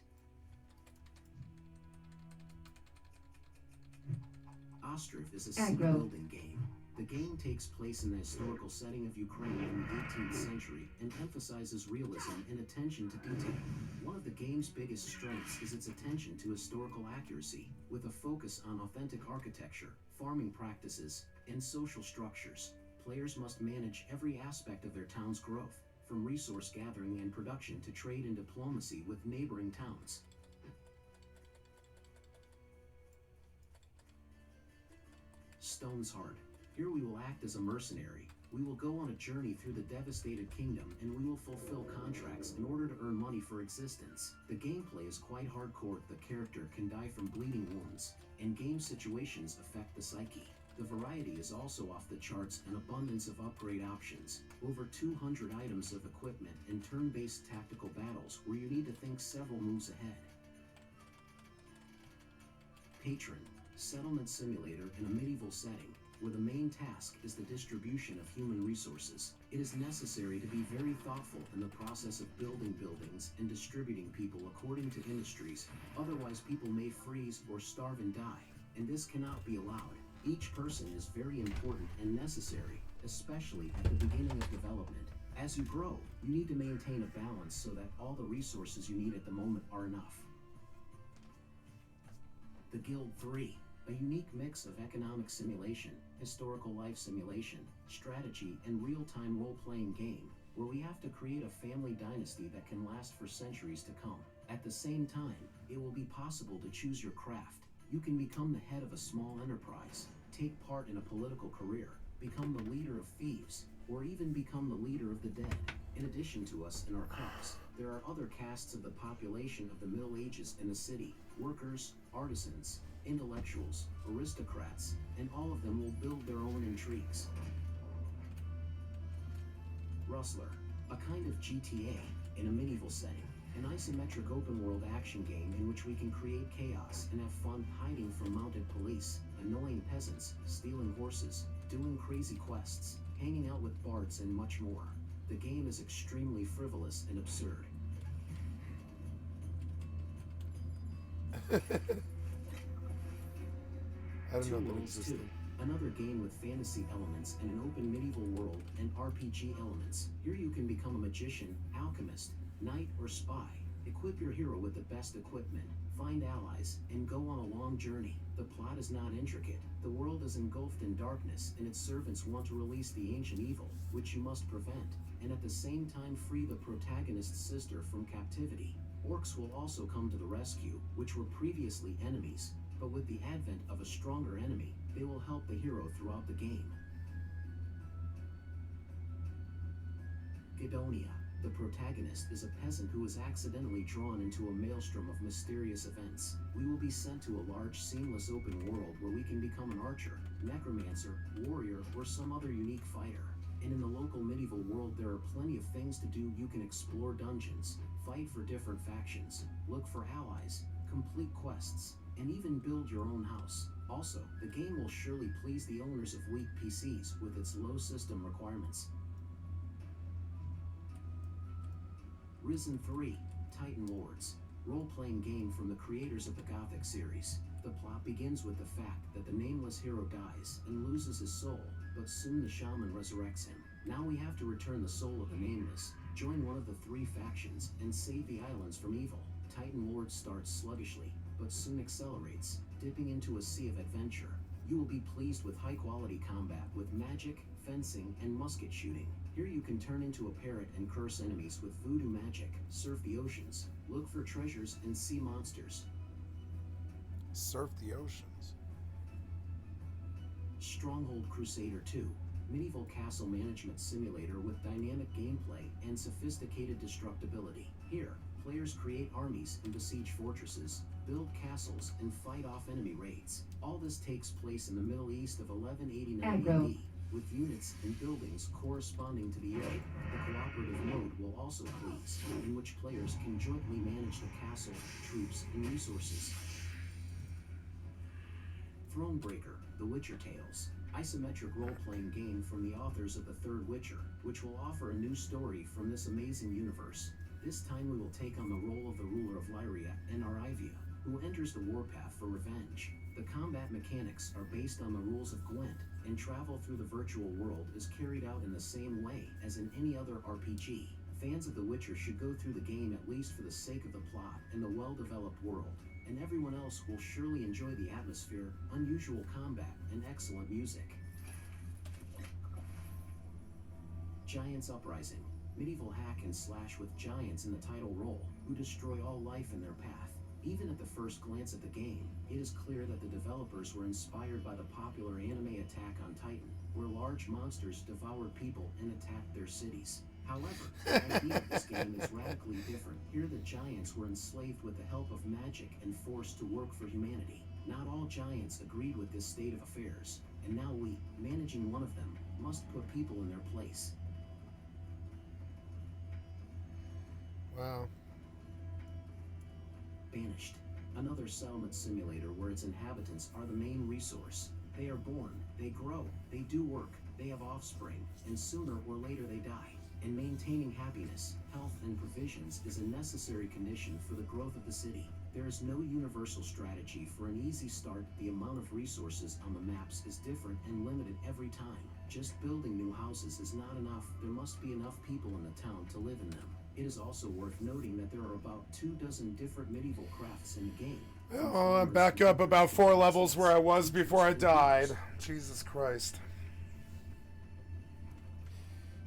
Ostriv is a city-building game. The game takes place in the historical setting of Ukraine in the 18th century and emphasizes realism and attention to detail. One of the game's biggest strengths is its attention to historical accuracy, with a focus on authentic architecture, farming practices, and social structures. Players must manage every aspect of their town's growth, from resource gathering and production to trade and diplomacy with neighboring towns. Stone's Heart. Here we will act as a mercenary. We will go on a journey through the devastated kingdom and we will fulfill contracts in order to earn money for existence. The gameplay is quite hardcore. The character can die from bleeding wounds, and game situations affect the psyche. The variety is also off the charts, an abundance of upgrade options, over 200 items of equipment, and turn-based tactical battles where you need to think several moves ahead. Patron. Settlement simulator in a medieval setting, where the main task is the distribution of human resources. It is necessary to be very thoughtful in the process of building buildings and distributing people according to industries, otherwise people may freeze or starve and die, and this cannot be allowed. Each person is very important and necessary, especially at the beginning of development. As you grow, you need to maintain a balance so that all the resources you need at the moment are enough. The Guild 3, a unique mix of economic simulation, historical life simulation, strategy, and real-time role-playing game, where we have to create a family dynasty that can last for centuries to come. At the same time, it will be possible to choose your craft. You can become the head of a small enterprise, take part in a political career, become the leader of thieves, or even become the leader of the dead. In addition to us and our cars, there are other castes of the population of the Middle Ages in the city: workers, artisans, intellectuals, aristocrats, and all of them will build their own intrigues. Rustler, a kind of GTA in a medieval setting, an isometric open-world action game in which we can create chaos and have fun hiding from mounted police, annoying peasants, stealing horses, doing crazy quests, hanging out with bards, and much more. The game is extremely frivolous and absurd. I don't know Two that Worlds existed. 2, another game with fantasy elements and an open medieval world and RPG elements. Here you can become a magician, alchemist, knight, or spy. Equip your hero with the best equipment, find allies, and go on a long journey. The plot is not intricate. The world is engulfed in darkness, and its servants want to release the ancient evil, which you must prevent, and at the same time free the protagonist's sister from captivity. Orcs will also come to the rescue, which were previously enemies, but with the advent of a stronger enemy, they will help the hero throughout the game. Guidonia. The protagonist is a peasant who is accidentally drawn into a maelstrom of mysterious events. We will be sent to a large, seamless open world where we can become an archer, necromancer, warrior, or some other unique fighter. And in the local medieval world, there are plenty of things to do. You can explore dungeons, fight for different factions, look for allies, complete quests, and even build your own house. Also, the game will surely please the owners of weak PCs with its low system requirements. Risen 3, Titan Lords, role-playing game from the creators of the Gothic series. The plot begins with the fact that the nameless hero dies and loses his soul, but soon the shaman resurrects him. Now we have to return the soul of the nameless, join one of the 3 factions, and save the islands from evil. Titan Lords starts sluggishly, but soon accelerates, dipping into a sea of adventure. You will be pleased with high-quality combat with magic, fencing, and musket shooting. Here you can turn into a parrot and curse enemies with voodoo magic, surf the oceans, look for treasures, and see monsters. Surf the oceans. Stronghold Crusader 2, medieval castle management simulator with dynamic gameplay and sophisticated destructibility. Here, players create armies and besiege fortresses, build castles, and fight off enemy raids. All this takes place in the Middle East of 1189 Aggro. AD, with units and buildings corresponding to the area. The cooperative mode will also please, in which players can jointly manage the castle, troops, and resources. Thronebreaker, The Witcher Tales, isometric role-playing game from the authors of The Third Witcher, which will offer a new story from this amazing universe. This time we will take on the role of the ruler of Lyria and Arivia, who enters the warpath for revenge. The combat mechanics are based on the rules of Gwent, and travel through the virtual world is carried out in the same way as in any other RPG. Fans of The Witcher should go through the game at least for the sake of the plot and the well-developed world, and everyone else will surely enjoy the atmosphere, unusual combat, and excellent music. Giants Uprising, medieval hack and slash with giants in the title role, who destroy all life in their path. Even at the first glance at the game, it is clear that the developers were inspired by the popular anime Attack on Titan, where large monsters devoured people and attacked their cities. However, the idea of this game is radically different. Here the giants were enslaved with the help of magic and forced to work for humanity. Not all giants agreed with this state of affairs, and now we, managing one of them, must put people in their place. Wow. Banished, another settlement simulator where its inhabitants are the main resource. They are born, they grow, they do work, they have offspring, and sooner or later they die. And maintaining happiness, health, and provisions is a necessary condition for the growth of the city. There is no universal strategy for an easy start. The amount of resources on the maps is different and limited every time. Just building new houses is not enough. There must be enough people in the town to live in them. It is also worth noting that there are about 24 different medieval crafts in the game. Oh, I'm back up about 4 levels where I was before I died. Jesus Christ.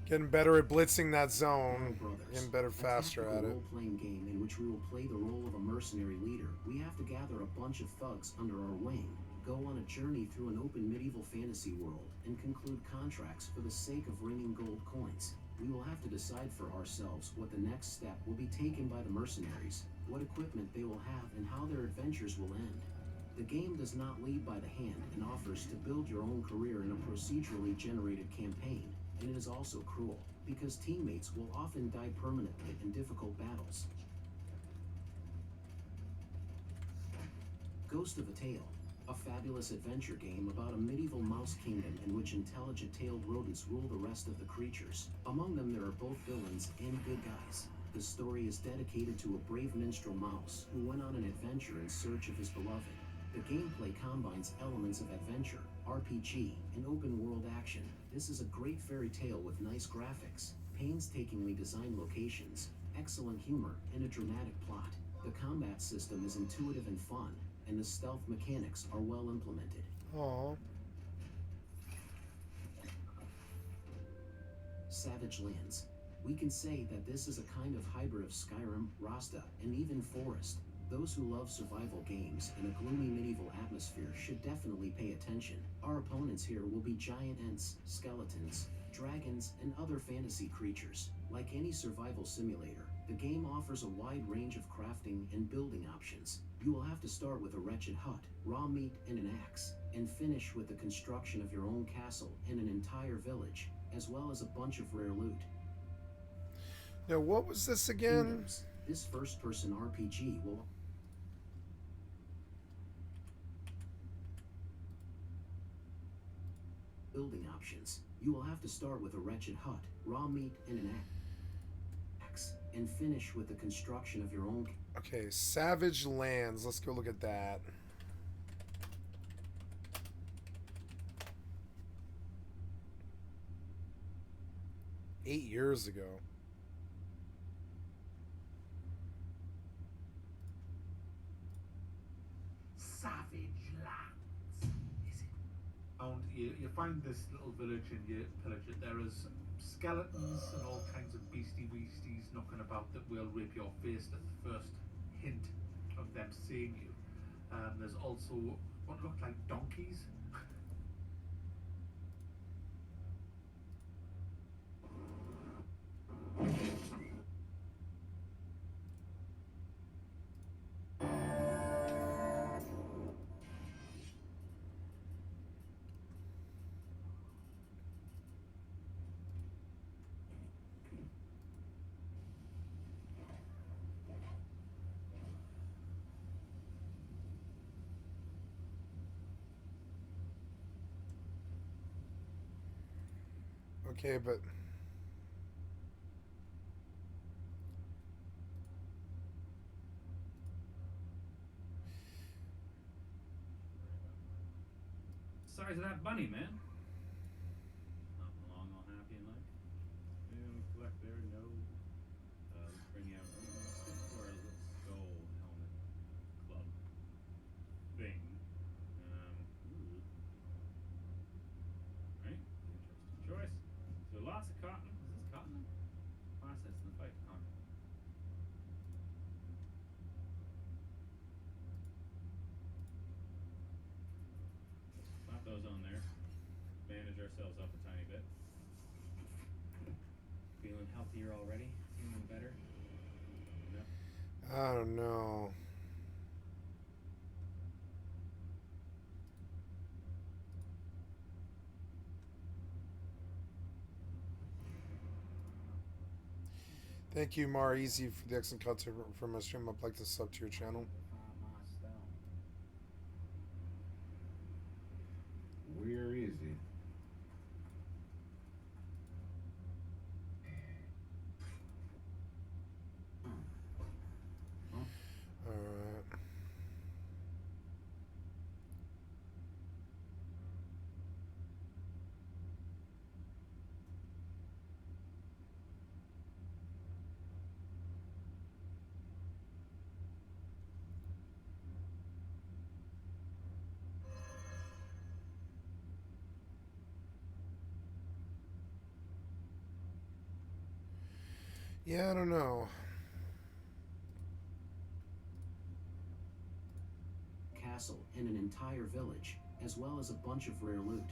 Getting better at blitzing that zone. Getting better faster at it. Role-playing game in which we will play the role of a mercenary leader. We have to gather a bunch of thugs under our wing, go on a journey through an open medieval fantasy world, and conclude contracts for the sake of wringing gold coins. We will have to decide for ourselves what the next step will be taken by the mercenaries, what equipment they will have, and how their adventures will end. The game does not lead by the hand and offers to build your own career in a procedurally generated campaign, and it is also cruel, because teammates will often die permanently in difficult battles. Ghost of a Tale, a fabulous adventure game about a medieval mouse kingdom in which intelligent-tailed rodents rule the rest of the creatures. Among them there are both villains and good guys. The story is dedicated to a brave minstrel mouse who went on an adventure in search of his beloved. The gameplay combines elements of adventure, RPG, and open-world action. This is a great fairy tale with nice graphics, painstakingly designed locations, excellent humor, and a dramatic plot. The combat system is intuitive and fun, and the stealth mechanics are well implemented. Aww. Savage Lands. We can say that this is a kind of hybrid of Skyrim, Rasta, and even Forest. Those who love survival games in a gloomy medieval atmosphere should definitely pay attention. Our opponents here will be giant ents, skeletons, dragons, and other fantasy creatures. Like any survival simulator, the game offers a wide range of crafting and building options. You will have to start with a wretched hut, raw meat, and an axe, and finish with the construction of your own castle and an entire village, as well as a bunch of rare loot. Now, what was this again? Kingdoms. This first-person RPG will building options. You will have to start with a wretched hut, raw meat, and an axe, and finish with the construction of your own. Okay, Savage Lands. Let's go look at that. Eight years ago. Savage Lands, is it? And you find this little village and you pillage it. There is skeletons and all kinds of beastie weasties knocking about that will rip your face at the first hint of them seeing you. There's also what look like donkeys. Okay, but size of that bunny, man. Not long, all happy and like. And collect there, no. Let's bring you out. Let's go for a little skull helmet club thing. Ooh. Right? Interesting choice. So lots of cotton. Is this cotton? Process in the fight cotton. Slap those on there. Manage ourselves up a tiny bit. Feeling healthier already? Feeling better? No? I don't know. Thank you, Mar Easy, for the excellent content from my stream. I'd like to sub to your channel. Where is it? Alright. Yeah, I don't know. Castle and an entire village, as well as a bunch of rare loot.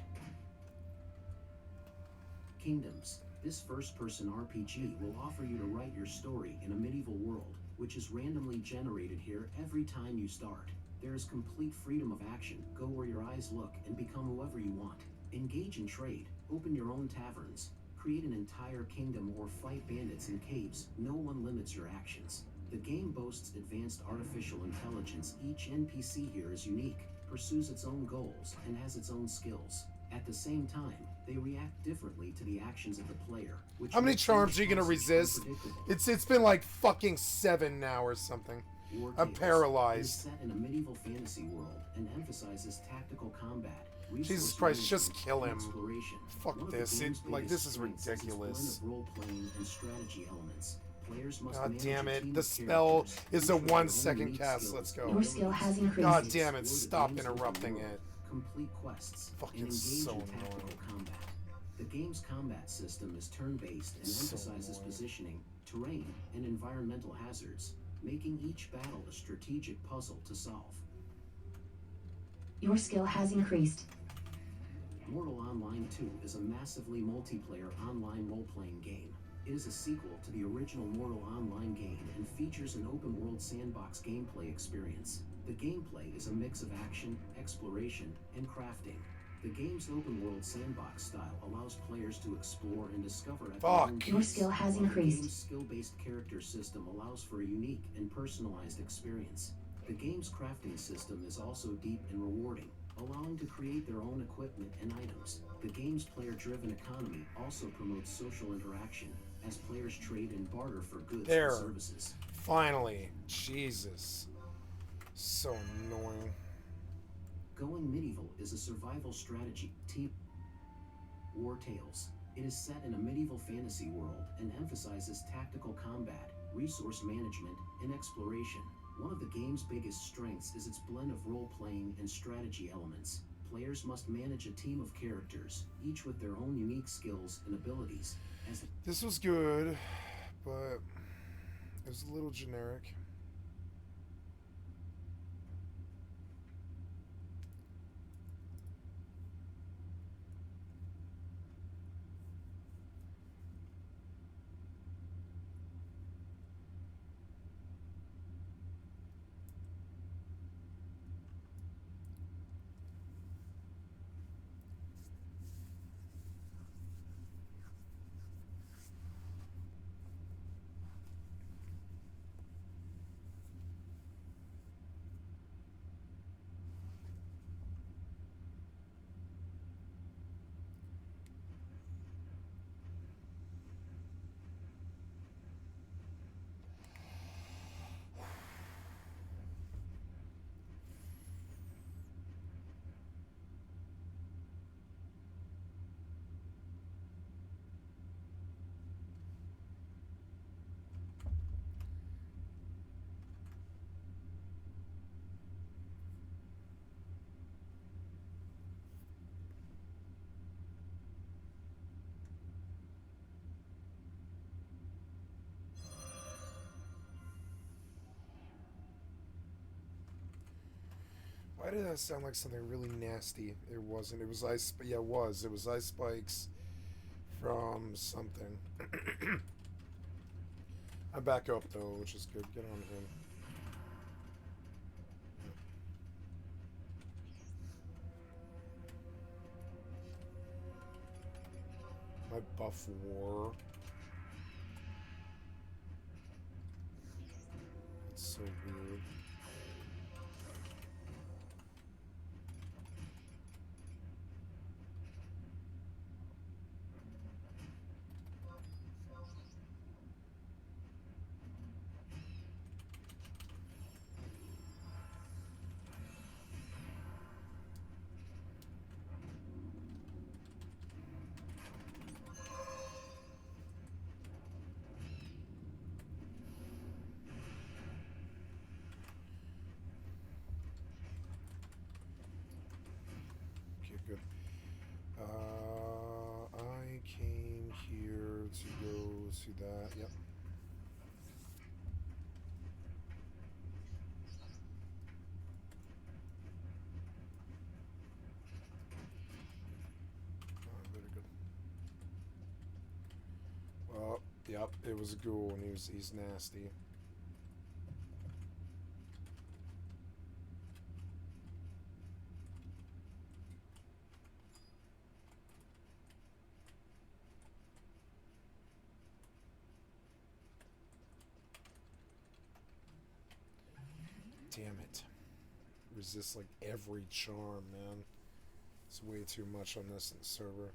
Kingdoms. This first-person RPG will offer you to write your story in a medieval world, which is randomly generated here every time you start. There is complete freedom of action. Go where your eyes look and become whoever you want. Engage in trade, open your own taverns, create an entire kingdom, or fight bandits in caves. No one limits your actions. The game boasts advanced artificial intelligence. Each NPC here is unique, pursues its own goals, and has its own skills. At the same time, they react differently to the actions of the player. How many charms are you gonna resist? It's been like fucking 7 now or something. War I'm Tales paralyzed. is set in a medieval fantasy world and emphasizes tactical combat. Jesus Christ, just management, kill and him. exploration. Fuck One of the this. game's Like, biggest this is strengths is its ridiculous. blend of role-playing and strategy elements. Players must God manage damn a it. team The of spell characters, is each a with their 1 own second unique cast. skills Let's and go. Your skill has abilities. increased. God damn it. Explore the Stop game's open interrupting world, it. Complete quests, Fucking and engage so in tactical annoying. combat. The game's combat system is turn-based and So emphasizes annoying. positioning, terrain, and environmental hazards, making each battle a strategic puzzle to solve. Your skill has increased. Mortal Online 2 is a massively multiplayer online role-playing game. It is a sequel to the original Mortal Online game and features an open-world sandbox gameplay experience. The gameplay is a mix of action, exploration, and crafting. The game's open-world sandbox style allows players to explore and discover at their own Fuck. Your pace, skill has while increased. The game's skill-based character system allows for a unique and personalized experience. The game's crafting system is also deep and rewarding, allowing to create their own equipment and items. The game's player-driven economy also promotes social interaction, as players trade and barter for goods There. and services. Finally. Jesus. So annoying. Going Medieval is a survival strategy team. War Tales. It is set in a medieval fantasy world and emphasizes tactical combat, resource management, and exploration. One of the game's biggest strengths is its blend of role-playing and strategy elements. Players must manage a team of characters, each with their own unique skills and abilities. This was good, but it was a little generic. Why did that sound like something really nasty? It wasn't. It was ice. Yeah, it was. It was ice spikes from something. I'm back up though, which is good. Get on him. My buff war. It's so weird. Okay, good. I came here to go to that. Yep. Yep, it was a ghoul, and he's nasty. Damn it. Resist like every charm, man. It's way too much on this server.